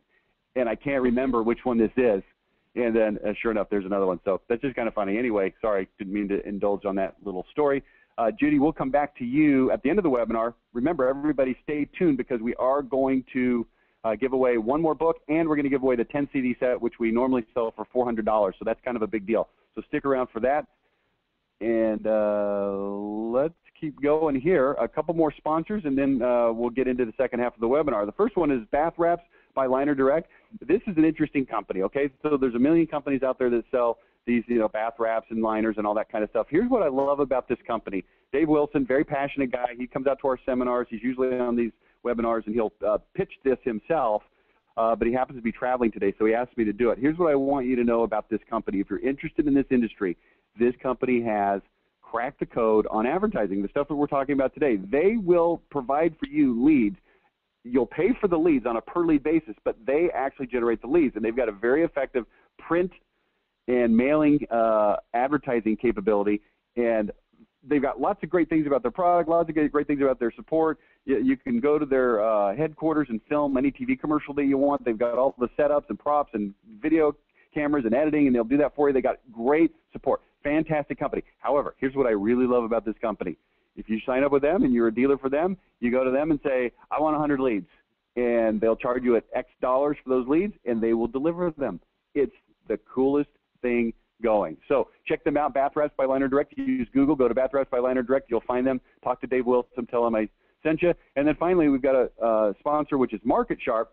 and I can't remember which one this is." And then, sure enough, there's another one. So that's just kind of funny. Anyway, sorry, didn't mean to indulge on that little story. Judy, we'll come back to you at the end of the webinar. Remember, everybody stay tuned because we are going to give away one more book, and we're going to give away the 10 CD set, which we normally sell for $400. So that's kind of a big deal. So stick around for that. And let's keep going here. A couple more sponsors, and then we'll get into the second half of the webinar. The first one is Bath Wraps by Liner Direct. This is an interesting company, okay? So there's a million companies out there that sell these, bath wraps and liners and all that kind of stuff. Here's what I love about this company. Dave Wilson, very passionate guy. He comes out to our seminars. He's usually on these webinars, and he'll pitch this himself, but he happens to be traveling today, so he asked me to do it. Here's what I want you to know about this company. If you're interested in this industry, this company has cracked the code on advertising, the stuff that we're talking about today. They will provide for you leads. You'll pay for the leads on a per lead basis, but they actually generate the leads, and they've got a very effective print and mailing advertising capability, and they've got lots of great things about their product, lots of great things about their support. You can go to their headquarters and film any TV commercial that you want. They've got all the setups and props and video cameras and editing, and they'll do that for you. They got great support. Fantastic company. However, here's what I really love about this company. If you sign up with them and you're a dealer for them, you go to them and say, "I want 100 leads," and they'll charge you at X dollars for those leads, and they will deliver them. It's the coolest thing going. So check them out, Bath Wraps by Liner Direct. You use Google, go to Bath Wraps by Liner Direct. You'll find them. Talk to Dave Wilson, tell him I sent you. And then finally, we've got a sponsor, which is Market Sharp.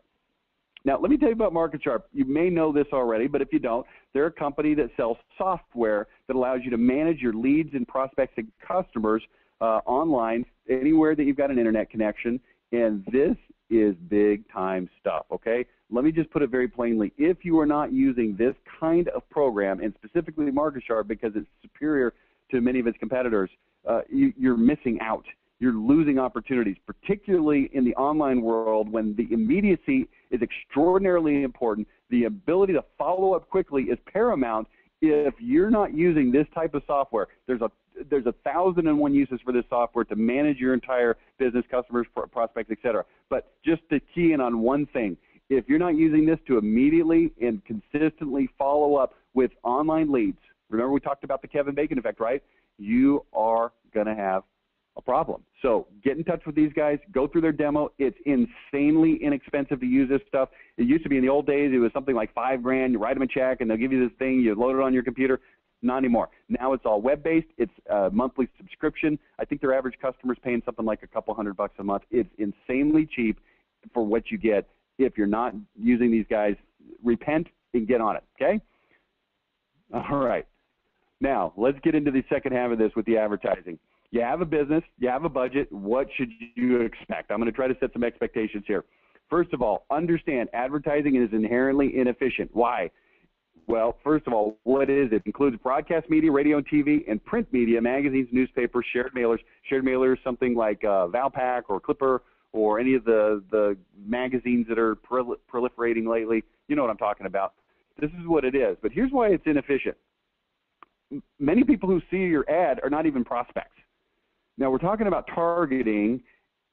Now, let me tell you about Market Sharp. You may know this already, but if you don't, they're a company that sells software that allows you to manage your leads and prospects and customers online, anywhere that you've got an internet connection, and this is big-time stuff, okay? Let me just put it very plainly. If you are not using this kind of program, and specifically Market Sharp because it's superior to many of its competitors, you're missing out. You're losing opportunities, particularly in the online world when the immediacy is extraordinarily important. The ability to follow up quickly is paramount. If you're not using this type of software, there's 1,001 uses for this software to manage your entire business, customers, prospects, etc. But just to key in on one thing, if you're not using this to immediately and consistently follow up with online leads, remember we talked about the Kevin Bacon effect, right? You are going to have a problem. So get in touch with these guys, go through their demo. It's insanely inexpensive to use this stuff. It used to be in the old days, it was something like $5,000. You write them a check and they'll give you this thing, you load it on your computer. Not anymore. Now it's all web-based. It's a monthly subscription. I think their average customer is paying something like a couple $100 a month. It's insanely cheap for what you get. If you're not using these guys, repent and get on it, okay? All right. Now, let's get into the second half of this with the advertising. You have a business, you have a budget, what should you expect? I'm going to try to set some expectations here. First of all, understand advertising is inherently inefficient. Why? Well, first of all, what is it? It includes broadcast media, radio and TV, and print media, magazines, newspapers, shared mailers. Shared mailers, something like Valpak or Clipper or any of the magazines that are proliferating lately. You know what I'm talking about. This is what it is. But here's why it's inefficient. Many people who see your ad are not even prospects. Now, we're talking about targeting,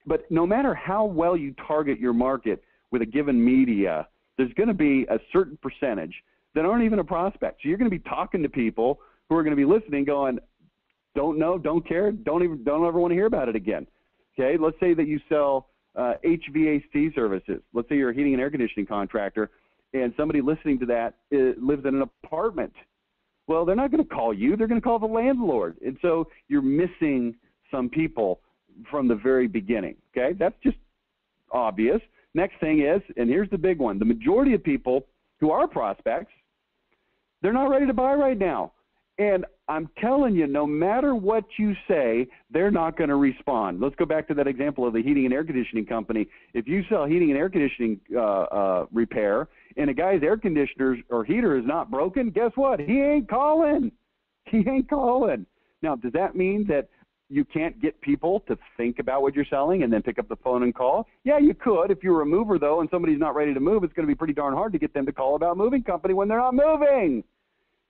but no matter how well you target your market with a given media, there's going to be a certain percentage that aren't even a prospect. So you're going to be talking to people who are going to be listening going, don't know, don't care, don't ever want to hear about it again. Okay, let's say that you sell HVAC services. Let's say you're a heating and air conditioning contractor and somebody listening to that lives in an apartment. Well, they're not going to call you. They're going to call the landlord. And so you're missing some people from the very beginning, okay? That's just obvious. Next thing is, and here's the big one, the majority of people who are prospects They're not ready to buy right now. And I'm telling you, no matter what you say, they're not going to respond. Let's go back to that example of the heating and air conditioning company. If you sell heating and air conditioning repair and a guy's air conditioner or heater is not broken, guess what? He ain't calling. He ain't calling. Now, does that mean that you can't get people to think about what you're selling and then pick up the phone and call? Yeah, you could. If you're a mover, though, and somebody's not ready to move, it's going to be pretty darn hard to get them to call about a moving company when they're not moving.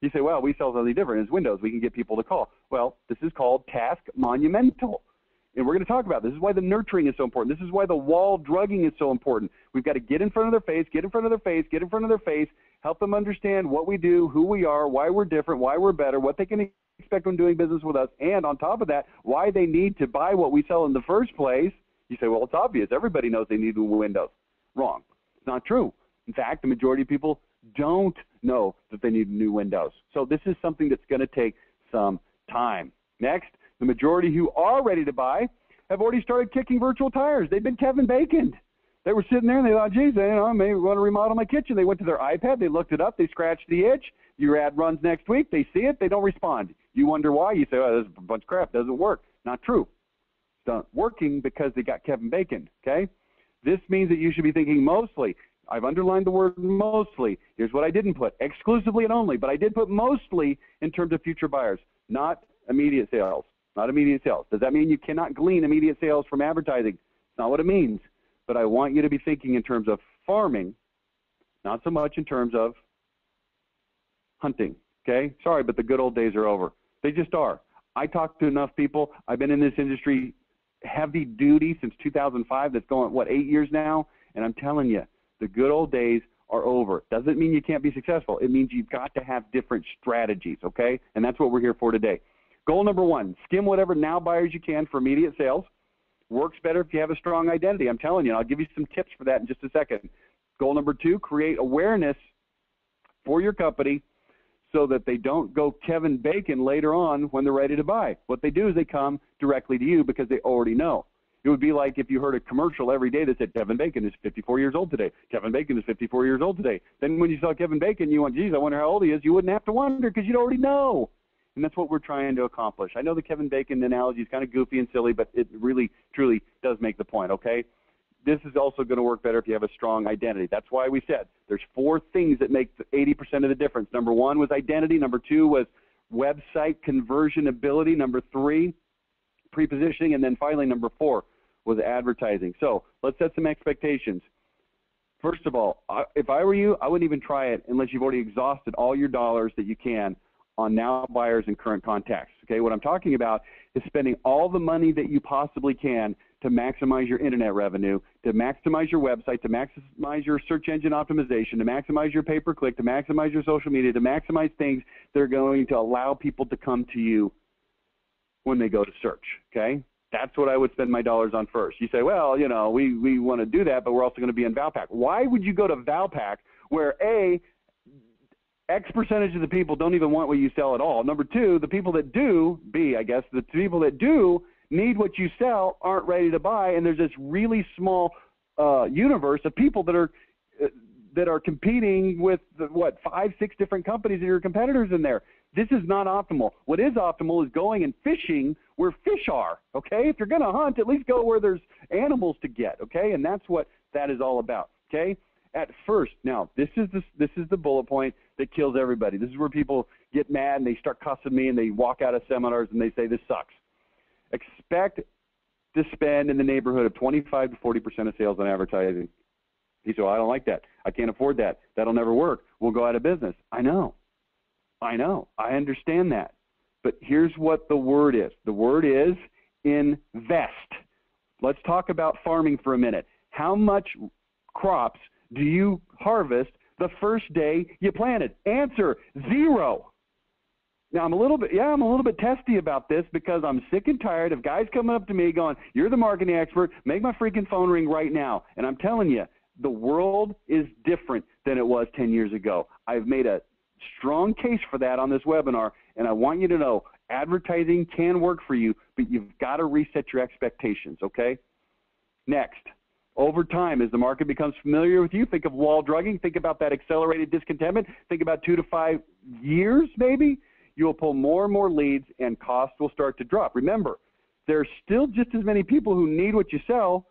You say, well, we sell something different. It's Windows. We can get people to call. Well, this is called task monumental. And we're going to talk about this. This is why the nurturing is so important. This is why the wall drugging is so important. We've got to get in front of their face, get in front of their face, get in front of their face, help them understand what we do, who we are, why we're different, why we're better, what they can expect when doing business with us, and on top of that, why they need to buy what we sell in the first place. You say, well, it's obvious. Everybody knows they need Windows. Wrong. It's not true. In fact, the majority of people don't know that they need new Windows. So this is something that's going to take some time. Next, the majority who are ready to buy have already started kicking virtual tires. They've been Kevin Baconed. They were sitting there and they thought, geez, I may want to remodel my kitchen. They went to their iPad, they looked it up, they scratched the itch. Your ad runs next week, they see it, they don't respond. You wonder why. You say, oh, this is a bunch of crap, it doesn't work. Not true. It's not working because they got Kevin Baconed, okay? This means that you should be thinking mostly. I've underlined the word mostly. Here's what I didn't put, exclusively and only, but I did put mostly in terms of future buyers, not immediate sales, not immediate sales. Does that mean you cannot glean immediate sales from advertising? It's not what it means, but I want you to be thinking in terms of farming, not so much in terms of hunting, okay? Sorry, but the good old days are over. They just are. I talk to enough people. I've been in this industry heavy duty since 2005. That's going, what, 8 years now? And I'm telling you, the good old days are over. Doesn't mean you can't be successful. It means you've got to have different strategies, okay? And that's what we're here for today. Goal number one, skim whatever now buyers you can for immediate sales. Works better if you have a strong identity. I'm telling you, I'll give you some tips for that in just a second. Goal number two, create awareness for your company so that they don't go Kevin Bacon later on when they're ready to buy. What they do is they come directly to you because they already know. It would be like if you heard a commercial every day that said, Kevin Bacon is 54 years old today. Kevin Bacon is 54 years old today. Then when you saw Kevin Bacon, you went, geez, I wonder how old he is. You wouldn't have to wonder because you'd already know. And that's what we're trying to accomplish. I know the Kevin Bacon analogy is kind of goofy and silly, but it really, truly does make the point, okay? This is also going to work better if you have a strong identity. That's why we said there's 4 things that make 80% of the difference. Number 1 was identity. Number 2 was website conversion ability. Number 3, pre-positioning. And then finally, number 4 was advertising. So let's set some expectations. First of all, if I were you, I wouldn't even try it unless you've already exhausted all your dollars that you can on now buyers and current contacts. Okay, what I'm talking about is spending all the money that you possibly can to maximize your internet revenue, to maximize your website, to maximize your search engine optimization, to maximize your pay-per-click, to maximize your social media, to maximize things that are going to allow people to come to you when they go to search, okay? That's what I would spend my dollars on first. You say, well, you know, we want to do that, but we're also going to be in Valpak. Why would you go to Valpak where, A, X percentage of the people don't even want what you sell at all? Number 2, the people that do, B, I guess, the people that do need what you sell aren't ready to buy, and there's this really small universe of people that are competing with, 5, 6 different companies that are your competitors in there. This is not optimal. What is optimal is going and fishing where fish are, okay? If you're going to hunt, at least go where there's animals to get, okay? And that's what that is all about, okay? At first, now, this is the bullet point that kills everybody. This is where people get mad and they start cussing me and they walk out of seminars and they say, this sucks. Expect to spend in the neighborhood of 25 to 40% of sales on advertising. You say, well, I don't like that. I can't afford that. That'll never work. We'll go out of business. I know. I understand that. But here's what the word is. The word is invest. Let's talk about farming for a minute. How much crops do you harvest the first day you planted? Answer, 0. Now, I'm a little bit testy about this because I'm sick and tired of guys coming up to me going, you're the marketing expert, make my freaking phone ring right now. And I'm telling you, the world is different than it was 10 years ago. I've made a strong case for that on this webinar, and I want you to know advertising can work for you, but you've got to reset your expectations, okay? Next, Over time, as the market becomes familiar with you, think of wall drugging, think about that accelerated discontentment, think about 2 to 5 years maybe, you'll pull more and more leads and costs will start to drop. Remember, there's still just as many people who need what you sell.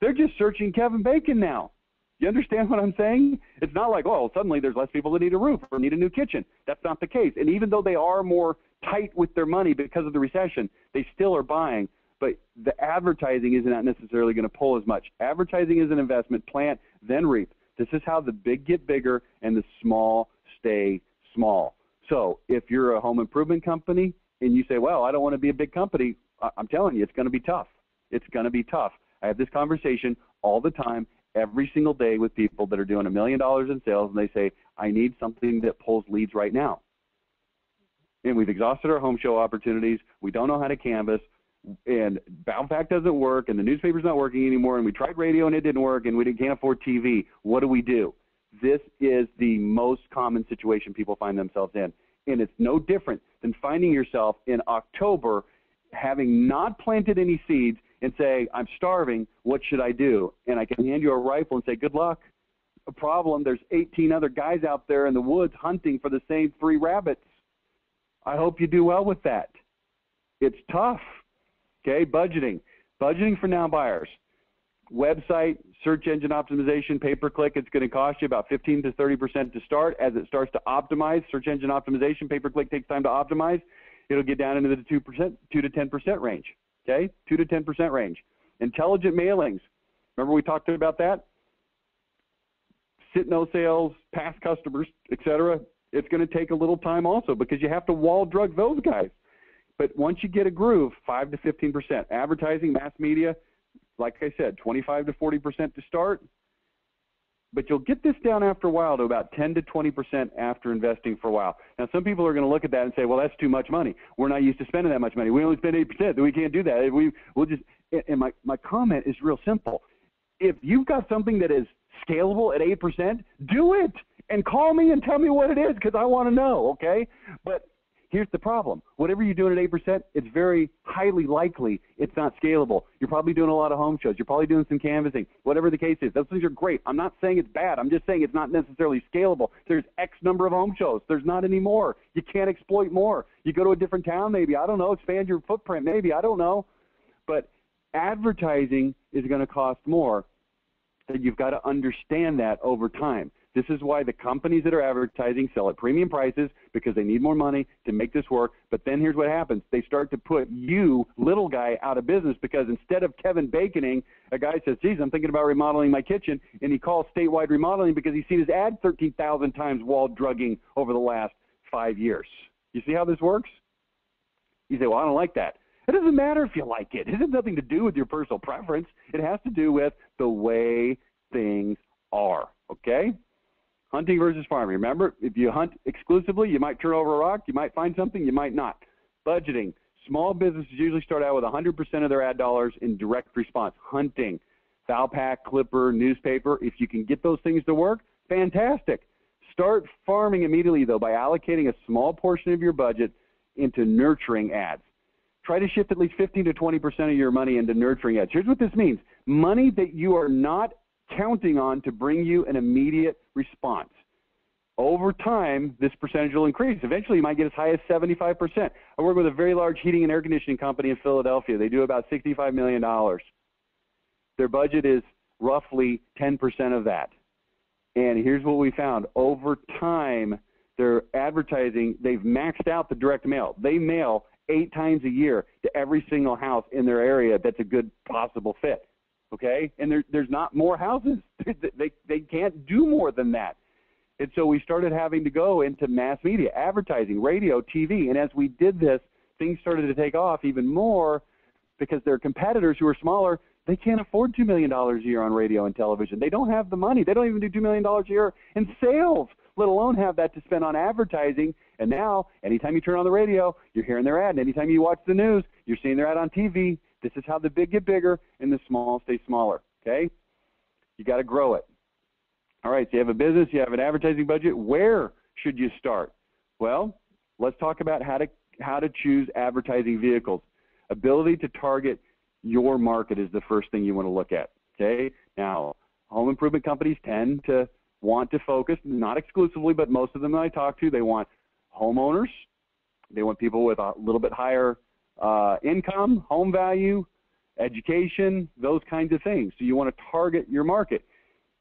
They're just searching Kevin Bacon now. You understand what I'm saying? It's not like, oh, suddenly there's less people that need a roof or need a new kitchen. That's not the case. And even though they are more tight with their money because of the recession, they still are buying. But the advertising is not necessarily going to pull as much. Advertising is an investment, plant, then reap. This is how the big get bigger and the small stay small. So if you're a home improvement company and you say, well, I don't want to be a big company, I'm telling you, it's going to be tough. It's going to be tough. I have this conversation all the time, every single day with people that are doing $1 million in sales, and they say, I need something that pulls leads right now. And we've exhausted our home show opportunities. We don't know how to canvas. And Bound Pack doesn't work, and the newspaper's not working anymore, and we tried radio and it didn't work, and we can't afford TV. What do? This is the most common situation people find themselves in. And it's no different than finding yourself in October having not planted any seeds and say, I'm starving, what should I do? And I can hand you a rifle and say, good luck. A problem, there's 18 other guys out there in the woods hunting for the same 3 rabbits. I hope you do well with that. It's tough. Okay, budgeting for now buyers. Website, search engine optimization, pay-per-click, it's going to cost you about 15 to 30% to start. As it starts to optimize, search engine optimization, pay-per-click takes time to optimize. It'll get down into the 2 to 10% range. Okay, 2 to 10% range. Intelligent mailings. Remember we talked about that? Sit-no sales, past customers, etc. It's going to take a little time also because you have to wall drug those guys. But once you get a groove, 5 to 15%. Advertising, mass media, like I said, 25 to 40% to start. But you'll get this down after a while to about 10 to 20% after investing for a while. Now, some people are going to look at that and say, well, that's too much money. We're not used to spending that much money. We only spend 8%. We can't do that. We'll just. And my comment is real simple. If you've got something that is scalable at 8%, do it. And call me and tell me what it is because I want to know, okay? But here's the problem. Whatever you're doing at 8%, it's very highly likely it's not scalable. You're probably doing a lot of home shows. You're probably doing some canvassing. Whatever the case is, those things are great. I'm not saying it's bad. I'm just saying it's not necessarily scalable. There's X number of home shows. There's not any more. You can't exploit more. You go to a different town maybe. I don't know. Expand your footprint maybe. I don't know. But advertising is going to cost more. And you've got to understand that over time. This is why the companies that are advertising sell at premium prices because they need more money to make this work. But then here's what happens. They start to put you, little guy, out of business because instead of Kevin Baconing, a guy says, geez, I'm thinking about remodeling my kitchen, and he calls Statewide Remodeling because he's seen his ad 13,000 times wall drugging over the last 5 years. You see how this works? You say, well, I don't like that. It doesn't matter if you like it. It has nothing to do with your personal preference. It has to do with the way things are, okay? Hunting versus farming. Remember, if you hunt exclusively, you might turn over a rock, you might find something, you might not. Budgeting. Small businesses usually start out with 100% of their ad dollars in direct response. Hunting, foul pack, clipper, newspaper. If you can get those things to work, fantastic. Start farming immediately, though, by allocating a small portion of your budget into nurturing ads. Try to shift at least 15 to 20% of your money into nurturing ads. Here's what this means. Money that you are not counting on to bring you an immediate response. Over time, this percentage will increase. Eventually, you might get as high as 75%. I work with a very large heating and air conditioning company in Philadelphia. They do about $65 million. Their budget is roughly 10% of that. And here's what we found. Over time, their advertising, they've maxed out the direct mail. They mail 8 times a year to every single house in their area that's a good possible fit. Okay, and there's not more houses. they can't do more than that. And so we started having to go into mass media, advertising, radio, TV. And as we did this, things started to take off even more because their competitors who are smaller, they can't afford $2 million a year on radio and television. They don't have the money. They don't even do $2 million a year in sales, let alone have that to spend on advertising. And now, anytime you turn on the radio, you're hearing their ad. And anytime you watch the news, you're seeing their ad on TV. This is how the big get bigger and the small stay smaller, okay? You got to grow it. All right, so you have a business, you have an advertising budget. Where should you start? Well, let's talk about how to choose advertising vehicles. Ability to target your market is the first thing you want to look at, Okay? Now, home improvement companies tend to want to focus, not exclusively, but most of them that I talk to, they want homeowners. They want people with a little bit higher income, home value, education, those kinds of things. So you want to target your market.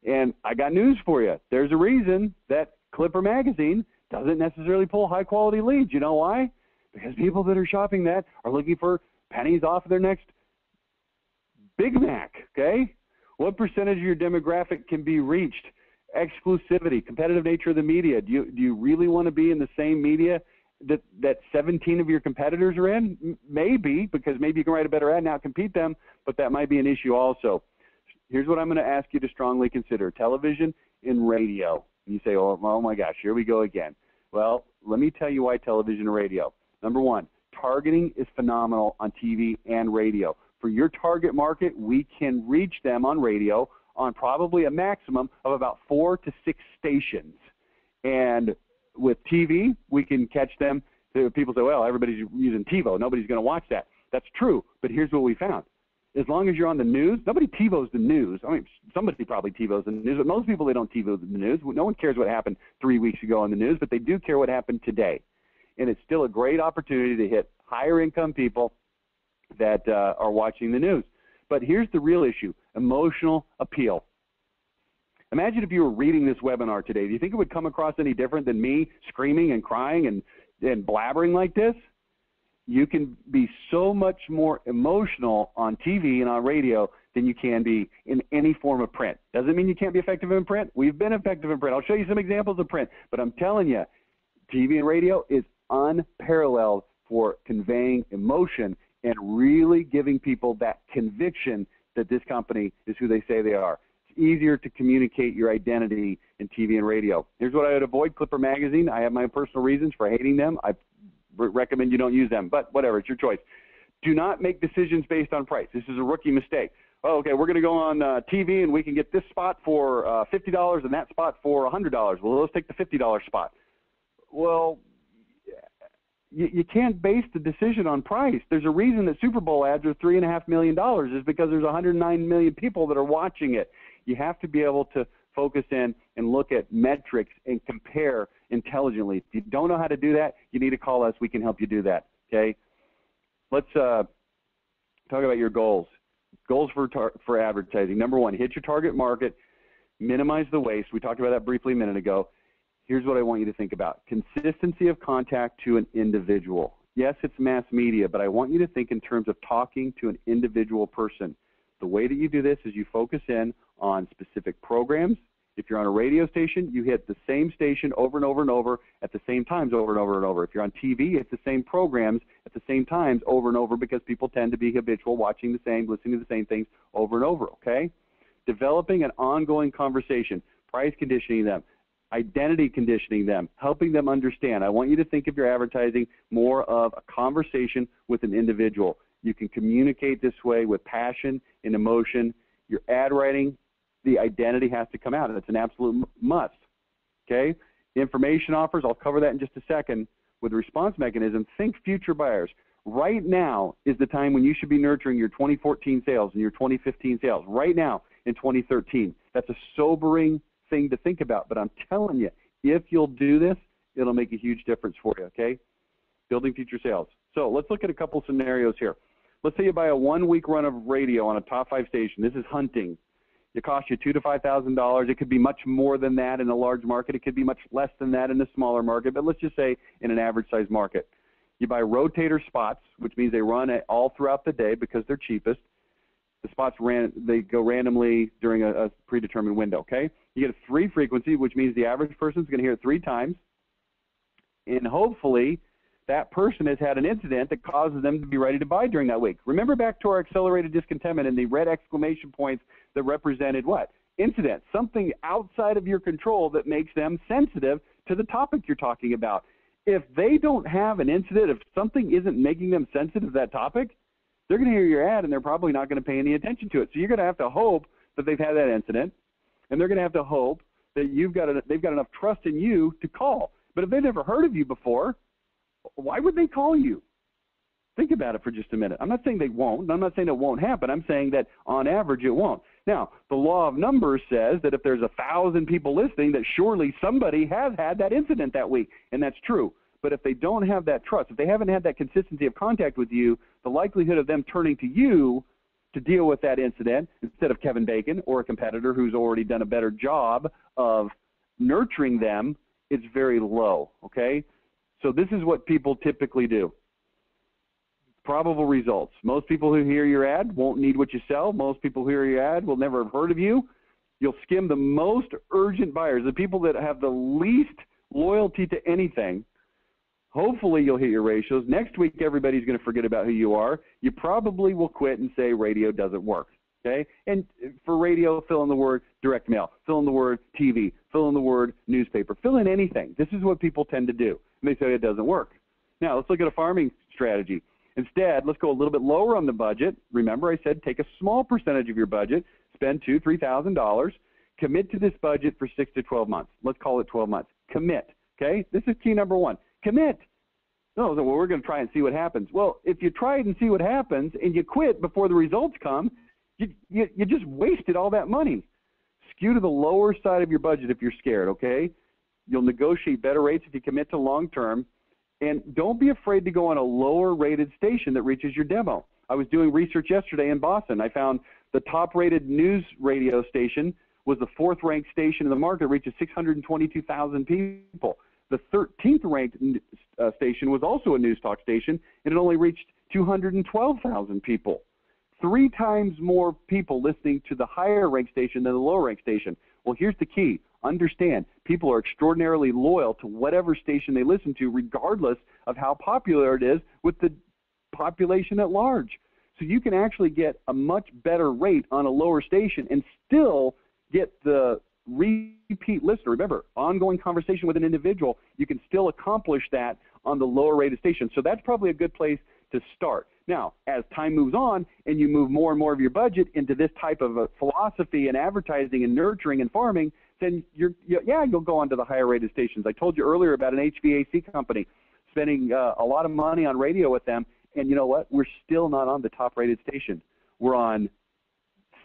And I got news for you. There's a reason that Clipper Magazine doesn't necessarily pull high-quality leads. You know why? Because people that are shopping that are looking for pennies off of their next Big Mac, okay? What percentage of your demographic can be reached? Exclusivity, competitive nature of the media. Do you really want to be in the same media that 17 of your competitors are in? Maybe, because maybe you can write a better ad and outcompete them, but that might be an issue also. Here's what I'm going to ask you to strongly consider: television and radio. And you say, oh my gosh, here we go again. Well, let me tell you why television and radio. Number one, targeting is phenomenal on TV and radio. For your target market, we can reach them on radio on probably a maximum of about 4 to 6 stations. And with TV, we can catch them. People say, well, everybody's using TiVo. Nobody's going to watch that. That's true, but here's what we found. As long as you're on the news, nobody TiVos the news. I mean, somebody probably TiVos the news, but most people, they don't TiVo the news. No one cares what happened 3 weeks ago on the news, but they do care what happened today. And it's still a great opportunity to hit higher income people that are watching the news. But here's the real issue: emotional appeal. Imagine if you were reading this webinar today. Do you think it would come across any different than me screaming and crying and blabbering like this? You can be so much more emotional on TV and on radio than you can be in any form of print. Doesn't mean you can't be effective in print. We've been effective in print. I'll show you some examples of print. But I'm telling you, TV and radio is unparalleled for conveying emotion and really giving people that conviction that this company is who they say they are. It's easier to communicate your identity in TV and radio. Here's what I would avoid: Clipper Magazine. I have my personal reasons for hating them. I recommend you don't use them, but whatever, it's your choice. Do not make decisions based on price. This is a rookie mistake. Oh, okay, we're going to go on TV and we can get this spot for $50 and that spot for $100. Well, let's take the $50 spot. Well, you can't base the decision on price. There's a reason that Super Bowl ads are $3.5 million is because there's 109 million people that are watching it. You have to be able to focus in and look at metrics and compare intelligently. If you don't know how to do that, you need to call us. We can help you do that, okay? Let's talk about your goals. Goals for advertising. Number one, hit your target market, minimize the waste. We talked about that briefly a minute ago. Here's what I want you to think about: consistency of contact to an individual. Yes, it's mass media, but I want you to think in terms of talking to an individual person. The way that you do this is you focus in on specific programs. If you're on a radio station, you hit the same station over and over and over at the same times over and over and over. If you're on TV, it's the same programs at the same times over and over, because people tend to be habitual, watching the same, listening to the same things over and over, okay? Developing an ongoing conversation, price conditioning them, identity conditioning them, helping them understand. I want you to think of your advertising more of a conversation with an individual. You can communicate this way with passion and emotion. Your ad writing, the identity has to come out, and it's an absolute must, okay? Information offers, I'll cover that in just a second. With response mechanism, think future buyers. Right now is the time when you should be nurturing your 2014 sales and your 2015 sales, right now in 2013. That's a sobering thing to think about, but I'm telling you, if you'll do this, it'll make a huge difference for you, okay? Building future sales. So let's look at a couple scenarios here. Let's say you buy a 1-week run of radio on a top 5 station. This is hunting. It costs you $2,000 to $5,000. It could be much more than that in a large market. It could be much less than that in a smaller market, but let's just say in an average size market. You buy rotator spots, which means they run all throughout the day because they're cheapest. The spots they go randomly during a predetermined window, okay? You get a 3 frequency, which means the average person's going to hear it 3 times, and hopefully that person has had an incident that causes them to be ready to buy during that week. Remember back to our accelerated discontentment and the red exclamation points that represented what? Incident, something outside of your control that makes them sensitive to the topic you're talking about. If they don't have an incident, if something isn't making them sensitive to that topic, they're going to hear your ad and they're probably not going to pay any attention to it. So you're going to have to hope that they've had that incident, and they're going to have to hope that they've got enough trust in you to call. But if they've never heard of you before, why would they call you? Think about it for just a minute. I'm not saying they won't. I'm not saying it won't happen. I'm saying that on average it won't. Now, the law of numbers says that if there's 1,000 people listening, that surely somebody has had that incident that week, and that's true. But if they don't have that trust, if they haven't had that consistency of contact with you, the likelihood of them turning to you to deal with that incident instead of Kevin Bacon or a competitor who's already done a better job of nurturing them is very low, okay? So this is what people typically do. Probable results. Most people who hear your ad won't need what you sell. Most people who hear your ad will never have heard of you. You'll skim the most urgent buyers, the people that have the least loyalty to anything. Hopefully you'll hit your ratios. Next week, everybody's going to forget about who you are. You probably will quit and say radio doesn't work, okay? And for radio, fill in the word direct mail, fill in the word TV, fill in the word newspaper, fill in anything. This is what people tend to do. And they say it doesn't work. Now, let's look at a farming strategy. Instead, let's go a little bit lower on the budget. Remember, I said take a small percentage of your budget, spend $2,000 to $3,000, commit to this budget for 6 to 12 months. Let's call it 12 months. Commit, okay? This is key number one. Commit. No, so, well, we're going to try and see what happens. Well, if you try it and see what happens and you quit before the results come, you just wasted all that money. Skew to the lower side of your budget if you're scared, okay? You'll negotiate better rates if you commit to long-term. And don't be afraid to go on a lower-rated station that reaches your demo. I was doing research yesterday in Boston. I found the top-rated news radio station was the 4th-ranked station in the market, reaches 622,000 people. The 13th-ranked station was also a news talk station, and it only reached 212,000 people. 3 times more people listening to the higher-ranked station than the lower-ranked station. Well, here's the key. Understand, people are extraordinarily loyal to whatever station they listen to, regardless of how popular it is with the population at large. So you can actually get a much better rate on a lower station and still get the repeat listener. Remember, ongoing conversation with an individual, you can still accomplish that on the lower rated station. So that's probably a good place to start. Now, as time moves on and you move more and more of your budget into this type of a philosophy and advertising and nurturing and farming, then you'll go on to the higher rated stations. I told you earlier about an HVAC company spending a lot of money on radio with them, and you know what? We're still not on the top rated station. We're on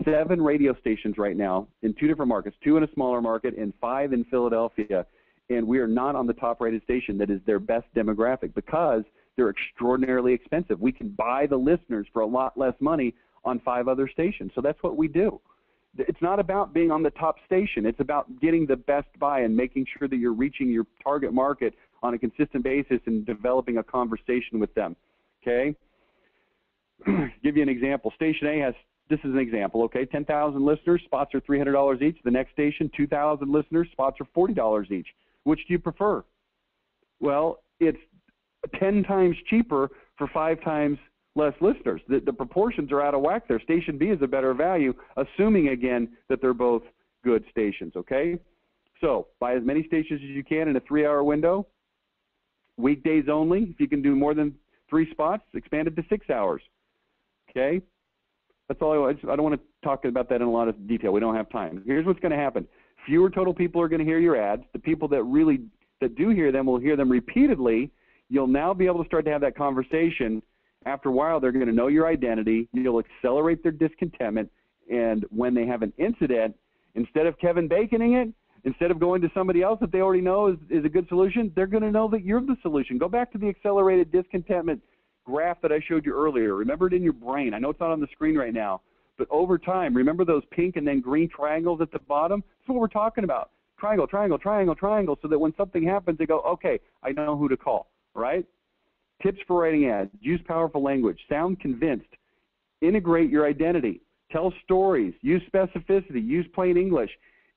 7 radio stations right now in 2 different markets, 2 in a smaller market and 5 in Philadelphia, and we are not on the top rated station that is their best demographic because they're extraordinarily expensive. We can buy the listeners for a lot less money on 5 other stations, so that's what we do. It's not about being on the top station. It's about getting the best buy and making sure that you're reaching your target market on a consistent basis and developing a conversation with them, okay? Give you an example. Station A has, this is an example, okay, 10,000 listeners, spots are $300 each. The next station, 2,000 listeners, spots are $40 each. Which do you prefer? Well, it's 10 times cheaper for 5 times less listeners. The proportions are out of whack there. Station B is a better value, assuming, again, that they're both good stations, okay? So buy as many stations as you can in a 3-hour window. Weekdays only. If you can do more than 3 spots, expand it to 6 hours, okay? That's all I don't want to talk about that in a lot of detail. We don't have time. Here's what's going to happen. Fewer total people are going to hear your ads. The people that do hear them will hear them repeatedly. You'll now be able to start to have that conversation. After a while, they're going to know your identity. You'll accelerate their discontentment. And when they have an incident, instead of Kevin Baconing it, instead of going to somebody else that they already know is a good solution, they're going to know that you're the solution. Go back to the accelerated discontentment graph that I showed you earlier. Remember it in your brain. I know it's not on the screen right now, but over time, remember those pink and then green triangles at the bottom? That's what we're talking about. Triangle, triangle, triangle, triangle, so that when something happens, they go, okay, I know who to call, right? Tips for writing ads. Use powerful language. Sound convinced. Integrate your identity. Tell stories. Use specificity. Use plain English.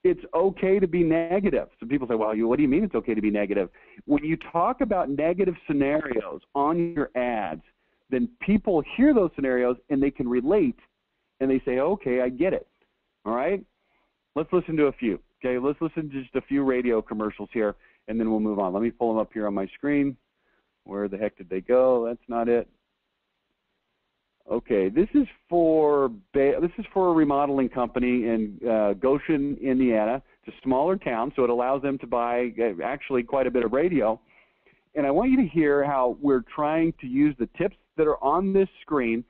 It's okay to be negative. So people say, well, what do you mean it's okay to be negative? When you talk about negative scenarios on your ads, then people hear those scenarios and they can relate and they say, okay, I get it. All right? Let's listen to a few. Okay, let's listen to just a few radio commercials here and then we'll move on. Let me pull them up here on my screen. Where the heck did they go? That's not it. Okay, this is for a remodeling company in Goshen, Indiana. It's a smaller town, so it allows them to buy actually quite a bit of radio. And I want you to hear how we're trying to use the tips that are on this screen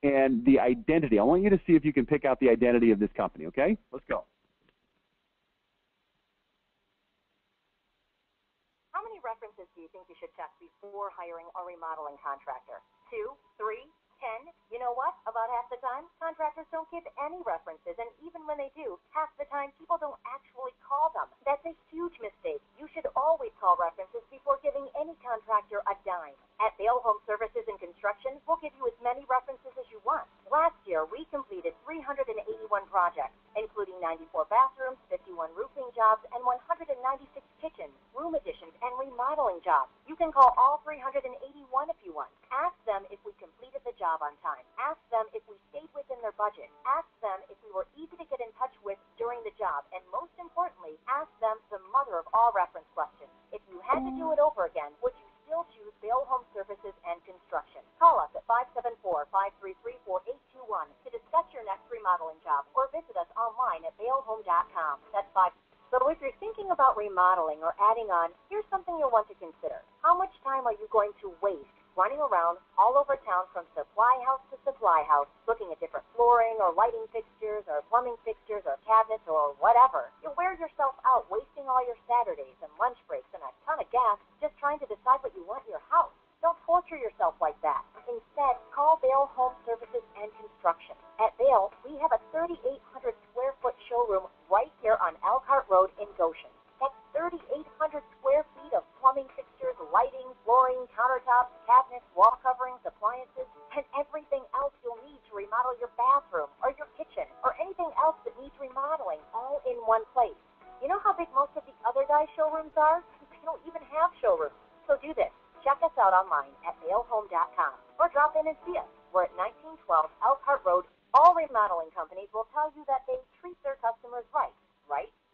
and the identity. I want you to see if you can pick out the identity of this company, okay? Let's go. How many references do you think you should check before hiring a remodeling contractor? 2, 3, 10? You know what? About half the time, contractors don't give any references, and even when they do, half the time people don't actually call them. That's a huge mistake. You should always call references before giving any contractor a dime. At Bale Home Services and Construction, we'll give you as many references as you want. Last year, we completed 381 projects, including 94 bathrooms, 51 roofing jobs, and 196 kitchens, room additions, and remodeling jobs. You can call all 381 if you want. Ask them if we completed the job on time. Ask them if we stayed within their budget. Ask them if we were easy to get in touch with during the job. And most importantly, ask them the mother of all reference questions. If you had to do it over again, would you still choose Bale Home Services and Construction? Call us at 574-533-4821 to discuss your next remodeling job, or visit us online at balehome.com. That's 5. So if you're thinking about remodeling or adding on, here's something you'll want to consider. How much time are you going to waste running around all over town from supply house to supply house, looking at different flooring or lighting fixtures or plumbing fixtures or cabinets or whatever? You'll wear yourself out wasting all your Saturdays and lunch breaks and a ton of gas just trying to decide what you want in your house. Don't torture yourself like that. Instead, call Bale Home Services and Construction. At Bale, we have a 3,800 square foot showroom right here on Elkhart Road in Goshen. That's 3,800 square feet of plumbing fixtures, lighting, flooring, countertops, cabinets, wall coverings, appliances, and everything else you'll need to remodel your bathroom or your kitchen or anything else that needs remodeling, all in one place. You know how big most of the other guys' showrooms are? They don't even have showrooms. So do this. Check us out online at balehome.com or drop in and see us. We're at 1912 Elkhart Road. All remodeling companies will tell you that they treat their customers right?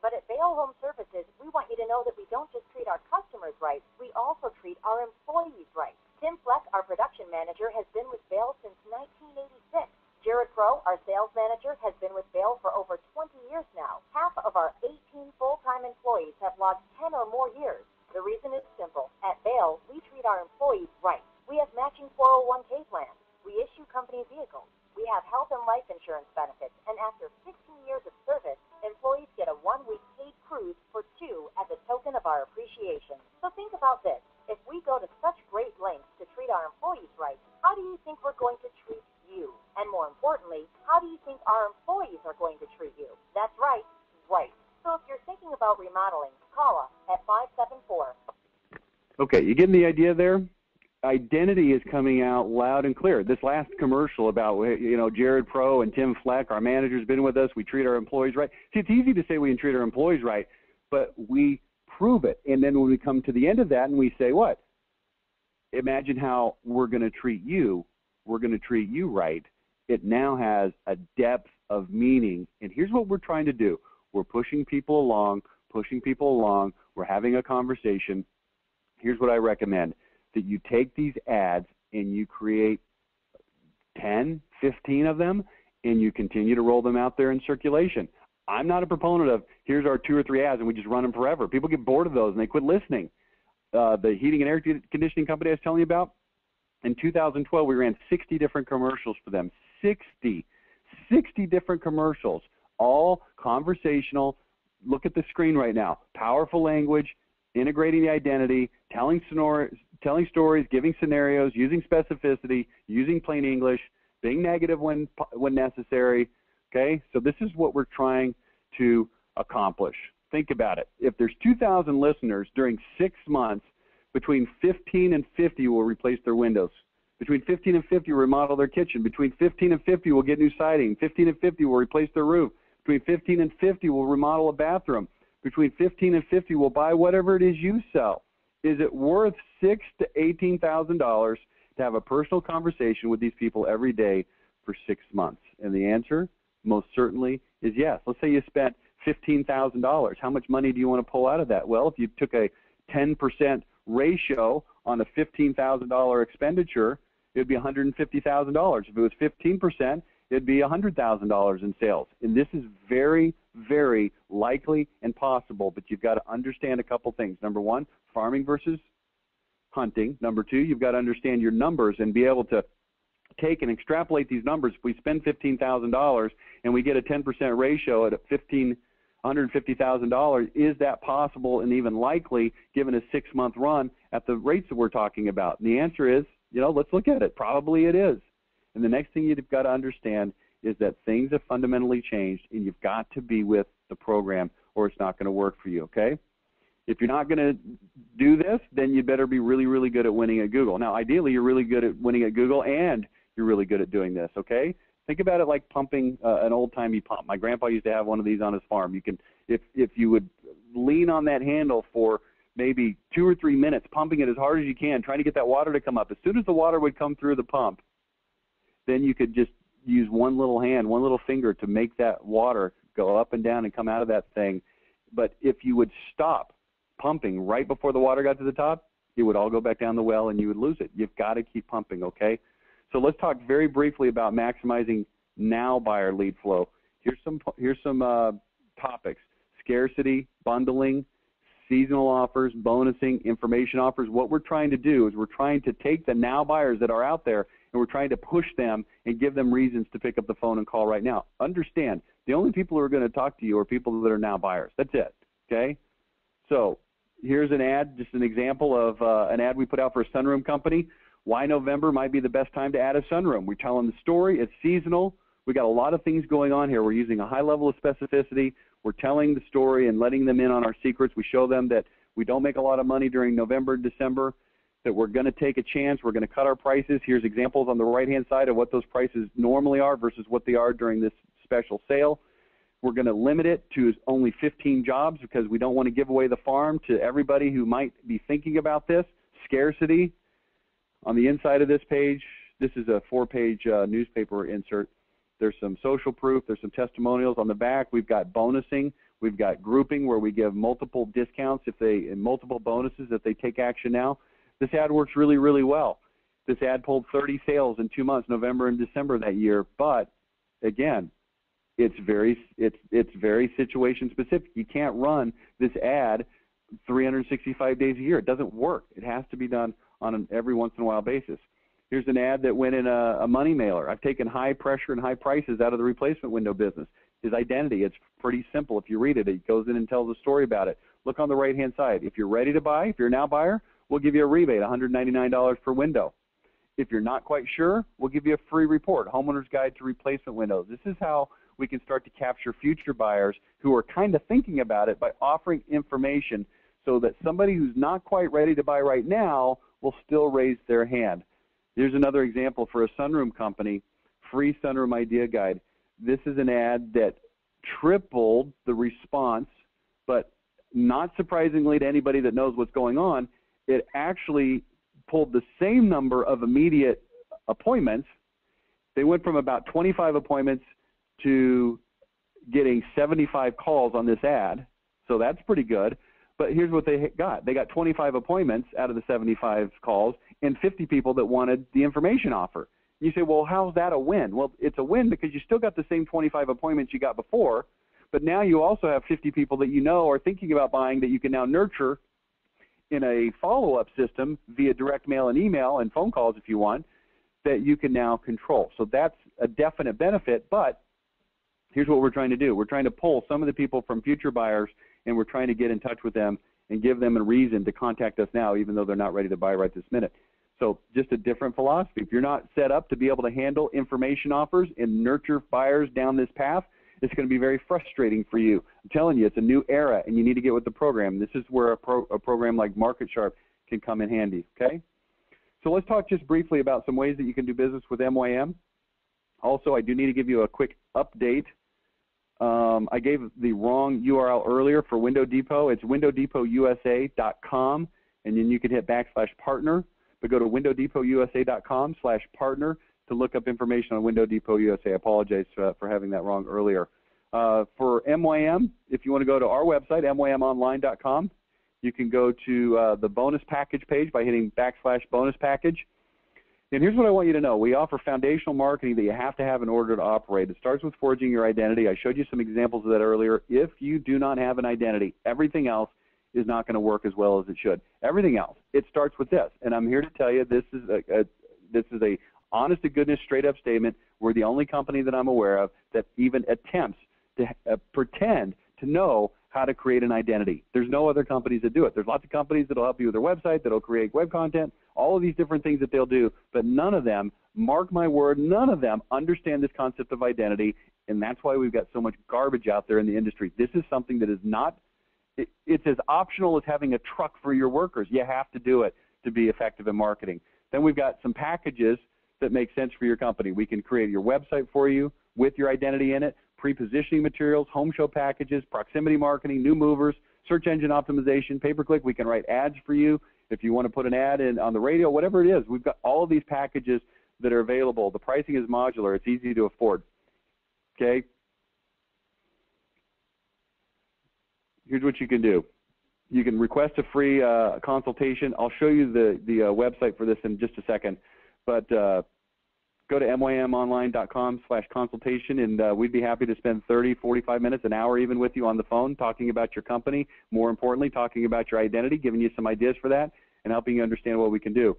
But at Bale Home Services, we want you to know that we don't just treat our customers right, we also treat our employees right. Tim Fleck, our production manager, has been with Bale since 1986. Jared Crow, our sales manager, has been with Bale for over 20 years now. Half of our 18 full-time employees have logged 10 or more years. The reason is simple. At Bale, we treat our employees right. We have matching 401k plans. We issue company vehicles. We have health and life insurance benefits. And after 15 years of service, employees get a 1-week paid cruise for 2 as a token of our appreciation. So think about this. If we go to such great lengths to treat our employees right, how do you think we're going to treat you? And more importantly, how do you think our employees are going to treat you? That's right. So if you're thinking about remodeling, call us at 574. Okay, you getting the idea there? Identity is coming out loud and clear. This last commercial about, Jared Pro and Tim Fleck, our manager's been with us, we treat our employees right. See, it's easy to say we can treat our employees right, but we prove it. And then when we come to the end of that and we say, what? Imagine how we're going to treat you. We're going to treat you right. It now has a depth of meaning. And here's what we're trying to do. We're pushing people along. We're having a conversation. Here's what I recommend. That you take these ads and you create 10, 15 of them, and you continue to roll them out there in circulation. I'm not a proponent of here's our 2 or 3 ads and we just run them forever. People get bored of those and they quit listening. The heating and air conditioning company I was telling you about, in 2012 we ran 60 different commercials for them. 60 different commercials, all conversational. Look at the screen right now. Powerful language, integrating the identity, telling stories, giving scenarios, using specificity, using plain English, being negative when necessary. Okay, so this is what we're trying to accomplish. Think about it. If there's 2,000 listeners during 6 months, between 15 and 50 will replace their windows. Between 15 and 50 will remodel their kitchen. Between 15 and 50 will get new siding. 15 and 50 will replace their roof. Between 15 and 50 will remodel a bathroom. Between 15 and 50 will buy whatever it is you sell. Is it worth $6,000 to $18,000 to have a personal conversation with these people every day for 6 months? And the answer, most certainly, is yes. Let's say you spent $15,000. How much money do you want to pull out of that? Well, if you took a 10% ratio on a $15,000 expenditure, it would be $150,000. If it was 15%, it'd be $100,000 in sales. And this is very, very likely and possible, but you've got to understand a couple things. Number one, farming versus hunting. Number two, you've got to understand your numbers and be able to take and extrapolate these numbers. If we spend $15,000 and we get a 10% ratio at $150,000, is that possible and even likely given a 6-month run at the rates that we're talking about? And the answer is, let's look at it. Probably it is. And the next thing you've got to understand is that things have fundamentally changed, and you've got to be with the program or it's not going to work for you, okay? If you're not going to do this, then you better be really, really good at winning at Google. Now, ideally, you're really good at winning at Google and you're really good at doing this, okay? Think about it like pumping an old-timey pump. My grandpa used to have one of these on his farm. You can, if you would lean on that handle for maybe 2 or 3 minutes, pumping it as hard as you can, trying to get that water to come up. As soon as the water would come through the pump, then you could just use one little hand, one little finger to make that water go up and down and come out of that thing. But if you would stop pumping right before the water got to the top, it would all go back down the well and you would lose it. You've got to keep pumping, okay? So let's talk very briefly about maximizing now buyer lead flow. Here's some topics: scarcity, bundling, seasonal offers, bonusing, information offers. What we're trying to do is we're trying to take the now buyers that are out there and we're trying to push them and give them reasons to pick up the phone and call right now. Understand, the only people who are going to talk to you are people that are now buyers. That's it, okay? So here's an ad, just an example of an ad we put out for a sunroom company. Why November might be the best time to add a sunroom. We tell them the story. It's seasonal. We got a lot of things going on here. We're using a high level of specificity. We're telling the story and letting them in on our secrets. We show them that we don't make a lot of money during November and December, that we're going to take a chance. We're going to cut our prices. Here's examples on the right-hand side of what those prices normally are versus what they are during this special sale. We're going to limit it to only 15 jobs because we don't want to give away the farm to everybody who might be thinking about this. Scarcity. On the inside of this page, this is a 4-page newspaper insert. There's some social proof. There's some testimonials. On the back, we've got bonusing. We've got grouping where we give multiple discounts and multiple bonuses if they take action now. This ad works really, really well. This ad pulled 30 sales in 2 months, November and December that year. But again, it's very situation specific. You can't run this ad 365 days a year. It doesn't work. It has to be done on an every once in a while basis. Here's an ad that went in a money mailer. I've taken high pressure and high prices out of the replacement window business. His identity, it's pretty simple. If you read it, it goes in and tells a story about it. Look on the right-hand side. If you're ready to buy, if you're a now buyer, we'll give you a rebate, $199 per window. If you're not quite sure, we'll give you a free report, Homeowner's Guide to Replacement Windows. This is how we can start to capture future buyers who are kind of thinking about it by offering information so that somebody who's not quite ready to buy right now will still raise their hand. Here's another example for a sunroom company, free sunroom idea guide. This is an ad that tripled the response, but not surprisingly to anybody that knows what's going on, it actually pulled the same number of immediate appointments. They went from about 25 appointments to getting 75 calls on this ad, so that's pretty good. But here's what they got. They got 25 appointments out of the 75 calls and 50 people that wanted the information offer. You say, well, how's that a win? Well, it's a win because you still got the same 25 appointments you got before, but now you also have 50 people that you know are thinking about buying that you can now nurture in a follow-up system via direct mail and email and phone calls if you want, that you can now control. So that's a definite benefit, but here's what we're trying to do. We're trying to pull some of the people from future buyers, and we're trying to get in touch with them and give them a reason to contact us now, even though they're not ready to buy right this minute. So just a different philosophy. If you're not set up to be able to handle information offers and nurture buyers down this path, it's going to be very frustrating for you. I'm telling you, it's a new era, and you need to get with the program. This is where a program like Market Sharp can come in handy, okay? So let's talk just briefly about some ways that you can do business with MYM. Also, I do need to give you a quick update. I gave the wrong URL earlier for Window Depot. It's windowdepotusa.com, and then you can hit /partner, but go to windowdepotusa.com/partner to look up information on Window Depot USA. I apologize for having that wrong earlier. For MYM, if you want to go to our website, mymonline.com, you can go to the bonus package page by hitting /bonus package. And here's what I want you to know. We offer foundational marketing that you have to have in order to operate. It starts with forging your identity. I showed you some examples of that earlier. If you do not have an identity, everything else is not going to work as well as it should. Everything else. It starts with this. And I'm here to tell you this is a Honest to goodness, straight up statement. We're the only company that I'm aware of that even attempts to pretend to know how to create an identity. There's no other companies that do it. There's lots of companies that'll help you with their website, that'll create web content, all of these different things that they'll do, but none of them, mark my word, none of them understand this concept of identity, and that's why we've got so much garbage out there in the industry. This is something that is not, it's as optional as having a truck for your workers. You have to do it to be effective in marketing. Then we've got some packages that make sense for your company. We can create your website for you with your identity in it, pre-positioning materials, home show packages, proximity marketing, new movers, search engine optimization, pay-per-click. We can write ads for you if you want to put an ad in on the radio, whatever it is. We've got all of these packages that are available. The pricing is modular. It's easy to afford. Okay? Here's what you can do. You can request a free consultation. I'll show you the website for this in just a second. But go to mymonline.com/consultation, and we'd be happy to spend 30, 45 minutes, an hour even with you on the phone talking about your company, more importantly, talking about your identity, giving you some ideas for that, and helping you understand what we can do.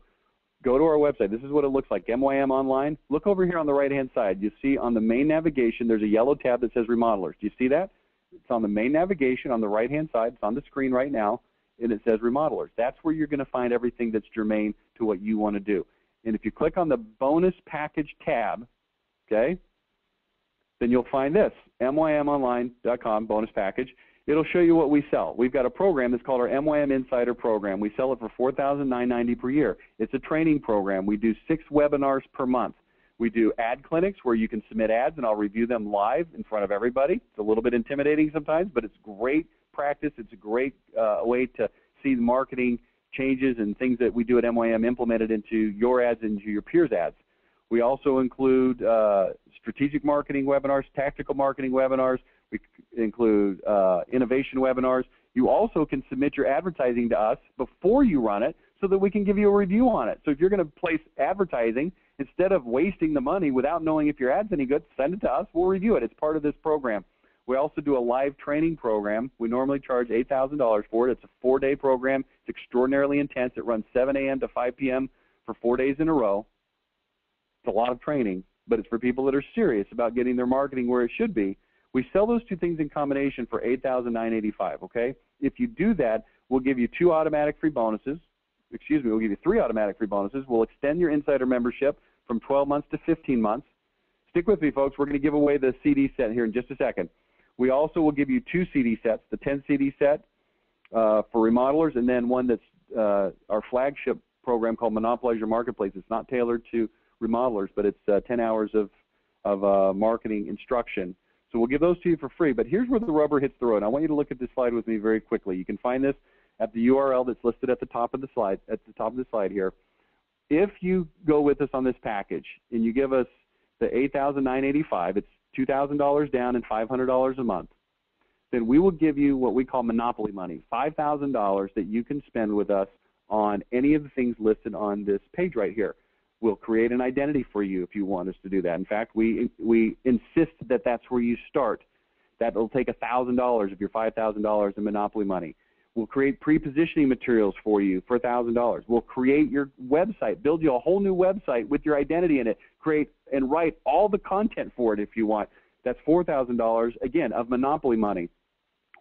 Go to our website. This is what it looks like, MYM Online. Look over here on the right-hand side. You see on the main navigation, there's a yellow tab that says Remodelers. Do you see that? It's on the main navigation on the right-hand side. It's on the screen right now, and it says Remodelers. That's where you're going to find everything that's germane to what you want to do. And if you click on the bonus package tab, okay, then you'll find this, mymonline.com bonus package. It'll show you what we sell. We've got a program that's called our MYM Insider Program. We sell it for $4,990 per year. It's a training program. We do 6 webinars per month. We do ad clinics where you can submit ads, and I'll review them live in front of everybody. It's a little bit intimidating sometimes, but it's great practice. It's a great way to see the marketing changes and things that we do at MYM implemented into your ads and into your peers' ads. We also include strategic marketing webinars, tactical marketing webinars. We include innovation webinars. You also can submit your advertising to us before you run it so that we can give you a review on it. So if you're going to place advertising, instead of wasting the money without knowing if your ad's any good, send it to us. We'll review it. It's part of this program. We also do a live training program. We normally charge $8,000 for it. It's a 4-day program. It's extraordinarily intense. It runs 7 a.m. to 5 p.m. for 4 days in a row. It's a lot of training, but it's for people that are serious about getting their marketing where it should be. We sell those two things in combination for $8,985, okay? If you do that, we'll give you 2 automatic free bonuses. Excuse me, we'll give you 3 automatic free bonuses. We'll extend your insider membership from 12 months to 15 months. Stick with me, folks. We're going to give away the CD set here in just a second. We also will give you 2 CD sets, the 10 CD set for remodelers, and then one that's our flagship program called Monopolize Your Marketplace. It's not tailored to remodelers, but it's 10 hours of marketing instruction. So we'll give those to you for free. But here's where the rubber hits the road. I want you to look at this slide with me very quickly. You can find this at the URL that's listed at the top of the slide, here. If you go with us on this package and you give us the $8,985, it's $2,000 down and $500 a month, then we will give you what we call monopoly money, $5,000 that you can spend with us on any of the things listed on this page right here. We'll create an identity for you if you want us to do that. In fact, we insist that that's where you start. That will take $1,000 of your $5,000 in monopoly money. We'll create pre-positioning materials for you for $1,000. We'll create your website, build you a whole new website with your identity in it, create and write all the content for it if you want. That's $4,000, again, of monopoly money.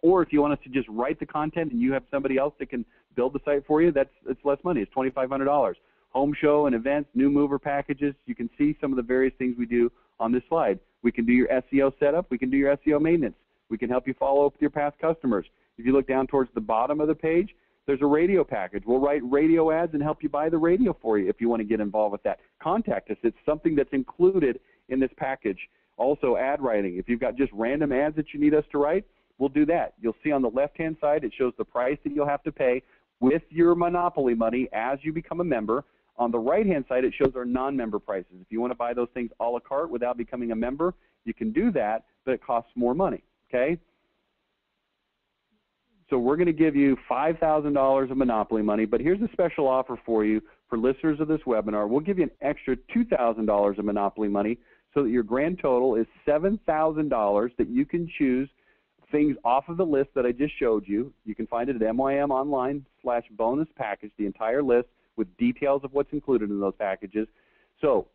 Or if you want us to just write the content and you have somebody else that can build the site for you, it's less money. It's $2,500. Home show and events, new mover packages. You can see some of the various things we do on this slide. We can do your SEO setup. We can do your SEO maintenance. We can help you follow up with your past customers. If you look down towards the bottom of the page, there's a radio package. We'll write radio ads and help you buy the radio for you if you want to get involved with that. Contact us. It's something that's included in this package. Also, ad writing. If you've got just random ads that you need us to write, we'll do that. You'll see on the left-hand side, it shows the price that you'll have to pay with your monopoly money as you become a member. On the right-hand side, it shows our non-member prices. If you want to buy those things a la carte without becoming a member, you can do that, but it costs more money, okay? So we're going to give you $5,000 of monopoly money, but here's a special offer for you for listeners of this webinar. We'll give you an extra $2,000 of monopoly money so that your grand total is $7,000 that you can choose things off of the list that I just showed you. You can find it at mymonline/bonus package, the entire list with details of what's included in those packages. So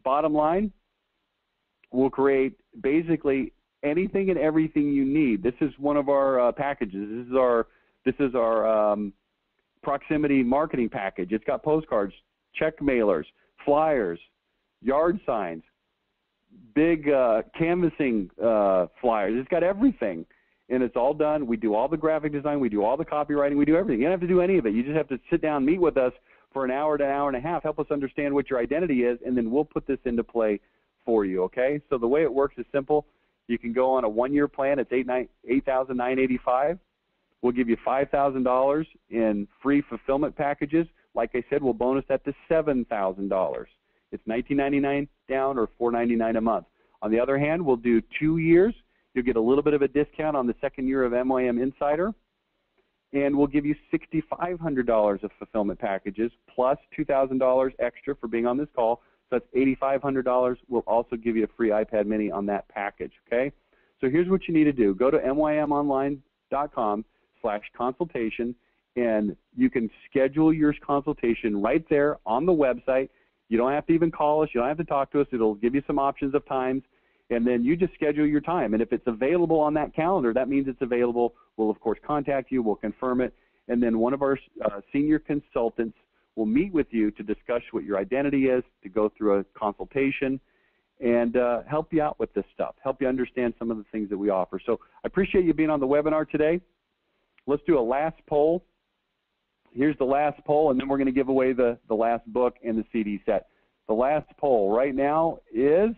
bottom line, we'll create basically anything and everything you need. This is one of our packages. This is our proximity marketing package. It's got postcards, check mailers, flyers, yard signs, big canvassing flyers. It's got everything, and it's all done. We do all the graphic design. We do all the copywriting. We do everything. You don't have to do any of it. You just have to sit down, meet with us for an hour to an hour and a half, help us understand what your identity is, and then we'll put this into play for you, okay? So the way it works is simple. You can go on a one-year plan. It's $8,985. We'll give you $5,000 in free fulfillment packages. Like I said, we'll bonus that to $7,000. It's $19.99 down or $4.99 a month. On the other hand, we'll do 2 years. You'll get a little bit of a discount on the second year of MYM Insider. And we'll give you $6,500 of fulfillment packages plus $2,000 extra for being on this call. So that's $8,500. We'll also give you a free iPad mini on that package, okay? So here's what you need to do. Go to mymonline.com/consultation, and you can schedule your consultation right there on the website. You don't have to even call us. You don't have to talk to us. It'll give you some options of times, and then you just schedule your time. And if it's available on that calendar, that means it's available. We'll, of course, contact you. We'll confirm it. And then one of our senior consultants will meet with you to discuss what your identity is, to go through a consultation, and help you out with this stuff, help you understand some of the things that we offer. So I appreciate you being on the webinar today. Let's do a last poll. Here's the last poll, and then we're going to give away the last book and the CD set. The last poll right now is,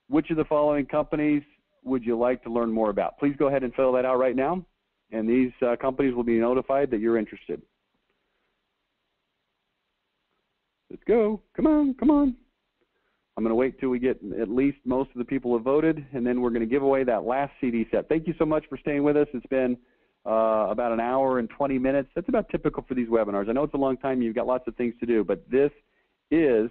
which of the following companies would you like to learn more about? Please go ahead and fill that out right now, and these companies will be notified that you're interested. Let's go. Come on, come on. I'm going to wait till we get at least most of the people have voted, and then we're going to give away that last CD set. Thank you so much for staying with us. It's been about an hour and 20 minutes. That's about typical for these webinars. I know it's a long time. You've got lots of things to do, but this is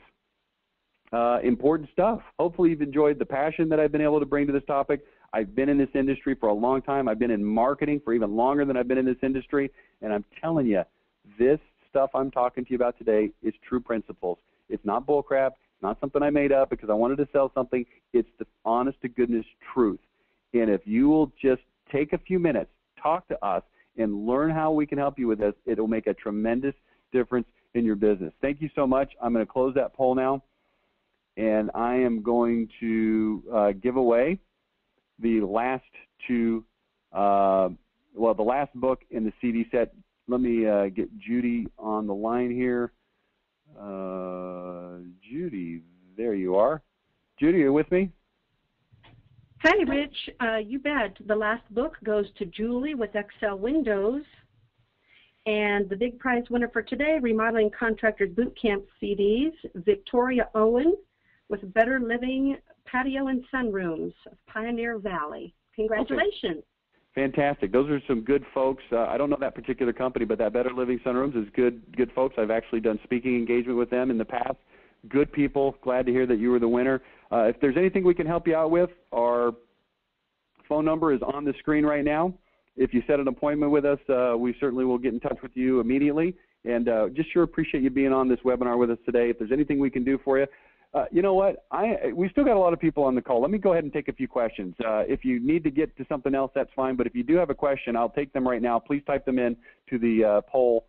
important stuff. Hopefully you've enjoyed the passion that I've been able to bring to this topic. I've been in this industry for a long time. I've been in marketing for even longer than I've been in this industry, and I'm telling you, this stuff I'm talking to you about today is true principles. It's not bullcrap. It's not something I made up because I wanted to sell something. It's the honest-to-goodness truth. And if you will just take a few minutes, talk to us, and learn how we can help you with this, it will make a tremendous difference in your business. Thank you so much. I'm going to close that poll now, and I am going to give away the last two, the last book in the CD set. Let me get Judy on the line here. Judy, there you are. Judy, are you with me? Hi, Rich. You bet. The last book goes to Julie with Excel Windows. And the big prize winner for today, Remodeling Contractors Bootcamp CDs, Victoria Owen with Better Living Patio and Sunrooms of Pioneer Valley. Congratulations. Okay. Fantastic. Those are some good folks. I don't know that particular company, but that Better Living Sunrooms is good folks. I've actually done speaking engagement with them in the past. Good people. Glad to hear that you were the winner. If there's anything we can help you out with, our phone number is on the screen right now. If you set an appointment with us, we certainly will get in touch with you immediately. And just sure appreciate you being on this webinar with us today. If there's anything we can do for you, you know what? We still got a lot of people on the call. Let me go ahead and take a few questions. If you need to get to something else, that's fine. But if you do have a question, I'll take them right now. Please type them in to the poll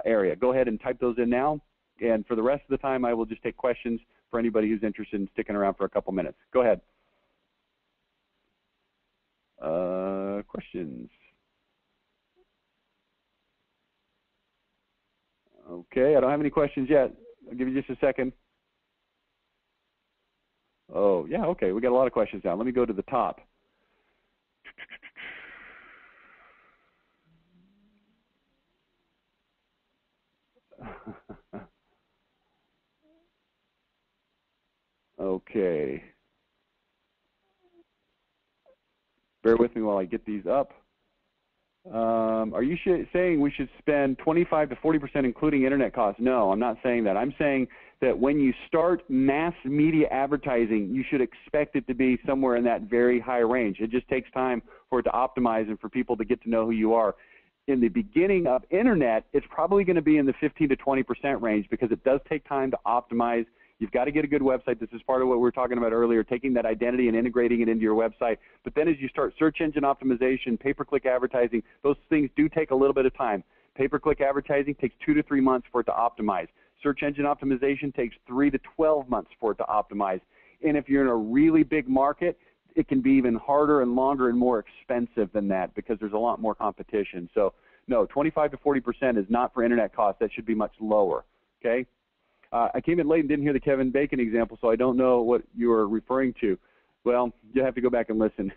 area. Go ahead and type those in now. And for the rest of the time, I will just take questions for anybody who's interested in sticking around for a couple minutes. Go ahead. Questions? Okay, I don't have any questions yet. I'll give you just a second. Oh, yeah, okay, we got a lot of questions now. Let me go to the top. Okay. Bear with me while I get these up. Are you saying we should spend 25 to 40% including internet costs? No, I'm not saying that. I'm saying that when you start mass media advertising, you should expect it to be somewhere in that very high range. It just takes time for it to optimize and for people to get to know who you are. in the beginning of internet, it's probably going to be in the 15 to 20% range because it does take time to optimize. You've got to get a good website. This is part of what we were talking about earlier, taking that identity and integrating it into your website. But then as you start search engine optimization, pay-per-click advertising, those things do take a little bit of time. Pay-per-click advertising takes 2 to 3 months for it to optimize. Search engine optimization takes 3 to 12 months for it to optimize. And if you're in a really big market, it can be even harder and longer and more expensive than that because there's a lot more competition. So no, 25 to 40% is not for internet costs. That should be much lower, okay? I came in late and didn't hear the Kevin Bacon example, so I don't know what you were referring to. Well, you have to go back and listen.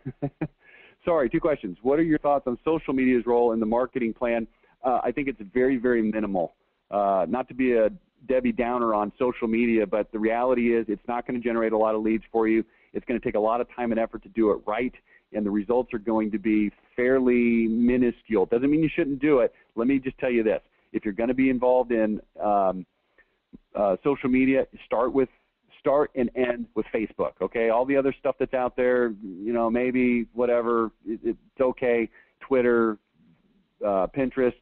Sorry, 2 questions. What are your thoughts on social media's role in the marketing plan? I think it's very, very minimal. Not to be a Debbie Downer on social media, but the reality is it's not going to generate a lot of leads for you. It's going to take a lot of time and effort to do it right, and the results are going to be fairly minuscule. Doesn't mean you shouldn't do it. Let me just tell you this. If you're going to be involved in social media, start and end with Facebook, okay? All the other stuff that's out there, you know, maybe whatever, it's okay. Twitter, Pinterest,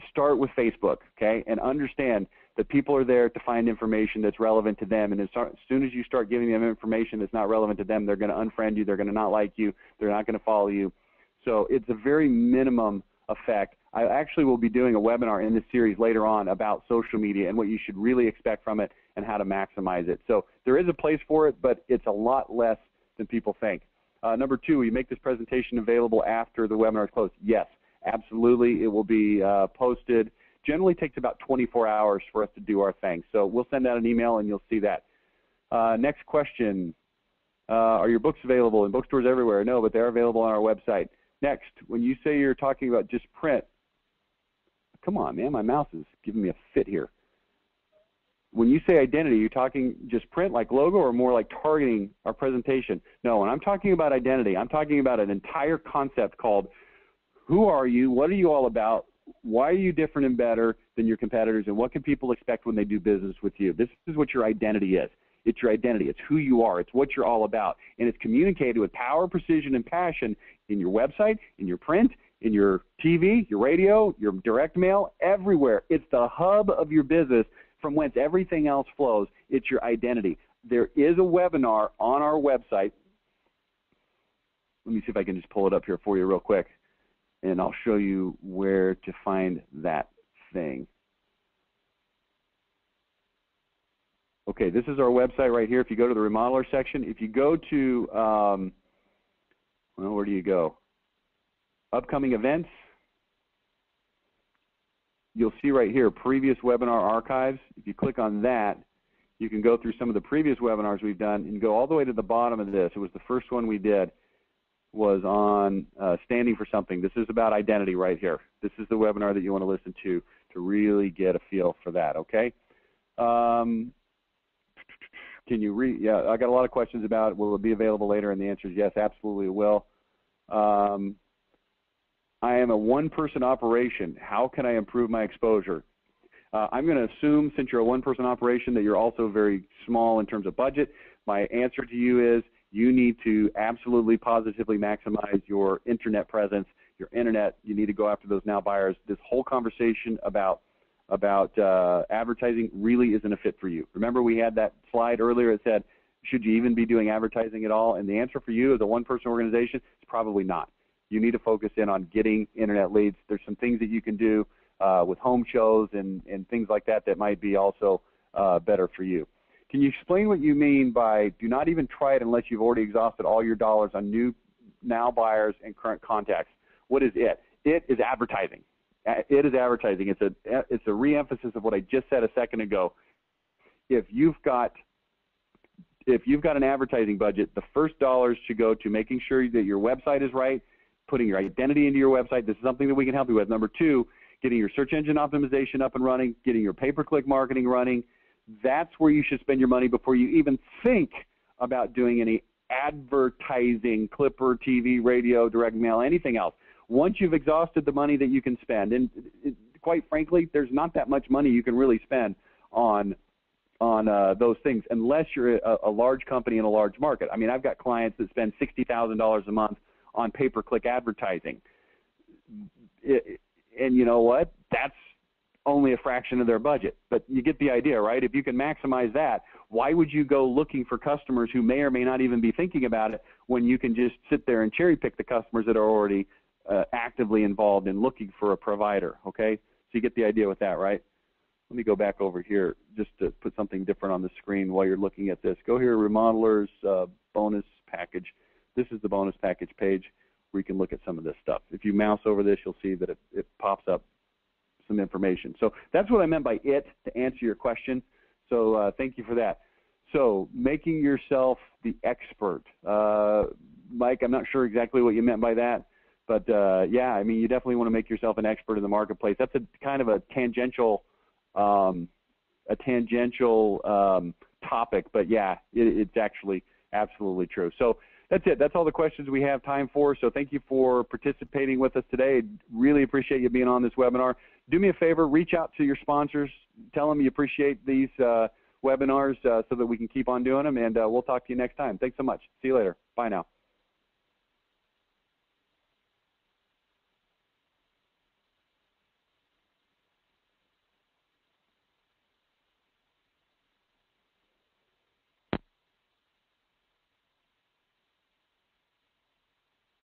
start with Facebook, okay? And understand that people are there to find information that's relevant to them, and as soon as you start giving them information that's not relevant to them, they're going to unfriend you, they're going to not like you, they're not going to follow you. So it's a very minimum effect. I actually will be doing a webinar in this series later on about social media and what you should really expect from it and how to maximize it. So there is a place for it, but it's a lot less than people think. Number 2, will you make this presentation available after the webinar is closed? Yes, absolutely. It will be posted. Generally takes about 24 hours for us to do our thing. So we'll send out an email and you'll see that. Next question. Are your books available in bookstores everywhere? No, but they're available on our website. Next, when you say you're talking about just print, come on, man, my mouse is giving me a fit here. When you say identity, you're talking just print like logo or more like targeting our presentation? No, when I'm talking about identity, I'm talking about an entire concept called who are you, what are you all about, why are you different and better than your competitors, and what can people expect when they do business with you? This is what your identity is. It's your identity. It's who you are. It's what you're all about. And it's communicated with power, precision, and passion in your website, in your print, in your TV, your radio, your direct mail, everywhere. It's the hub of your business from whence everything else flows. It's your identity. There is a webinar on our website. Let me see if I can just pull it up here for you real quick, and I'll show you where to find that thing. Okay, this is our website right here. If you go to the Remodeler section, if you go to, well, where do you go? Upcoming events. You'll see right here, previous webinar archives. If you click on that, you can go through some of the previous webinars we've done and go all the way to the bottom of this. It was the first one we did, was on standing for something. This is about identity right here. This is the webinar that you want to listen to really get a feel for that, okay? Can you read? Yeah, I got a lot of questions about it. Will it be available later? And the answer is yes, absolutely it will. I am a one-person operation. How can I improve my exposure? I'm going to assume, since you're a one-person operation, that you're also very small in terms of budget. My answer to you is you need to absolutely positively maximize your internet presence, your internet. You need to go after those now buyers. This whole conversation about advertising really isn't a fit for you. Remember, we had that slide earlier that said, should you even be doing advertising at all? And the answer for you as a one-person organization is probably not. You need to focus in on getting internet leads. There's some things that you can do with home shows and things like that that might be also better for you. Can you explain what you mean by do not even try it unless you've already exhausted all your dollars on new now buyers and current contacts? What is it? It is advertising. It is advertising. It's a re-emphasis of what I just said a second ago. If you've got an advertising budget, the first dollars should go to making sure that your website is right, putting your identity into your website. This is something that we can help you with. Number 2, getting your search engine optimization up and running, getting your pay-per-click marketing running. That's where you should spend your money before you even think about doing any advertising, clipper, TV, radio, direct mail, anything else. Once you've exhausted the money that you can spend, and quite frankly, there's not that much money you can really spend on those things unless you're a large company in a large market. I mean, I've got clients that spend $60,000 a month on pay-per-click advertising. and you know what? That's only a fraction of their budget. But you get the idea, right? If you can maximize that, why would you go looking for customers who may or may not even be thinking about it when you can just sit there and cherry pick the customers that are already actively involved in looking for a provider, okay? So you get the idea with that, right? Let me go back over here just to put something different on the screen while you're looking at this. Go here, Remodelers, bonus package. This is the bonus package page where you can look at some of this stuff. If you mouse over this, you'll see that it pops up some information. So that's what I meant by it, to answer your question. So thank you for that. So making yourself the expert. Mike, I'm not sure exactly what you meant by that, but yeah, I mean, you definitely want to make yourself an expert in the marketplace. That's a kind of a tangential topic, but yeah, it's actually absolutely true. So that's it. That's all the questions we have time for. So thank you for participating with us today. Really appreciate you being on this webinar. Do me a favor, reach out to your sponsors. Tell them you appreciate these webinars so that we can keep on doing them, and we'll talk to you next time. Thanks so much. See you later. Bye now.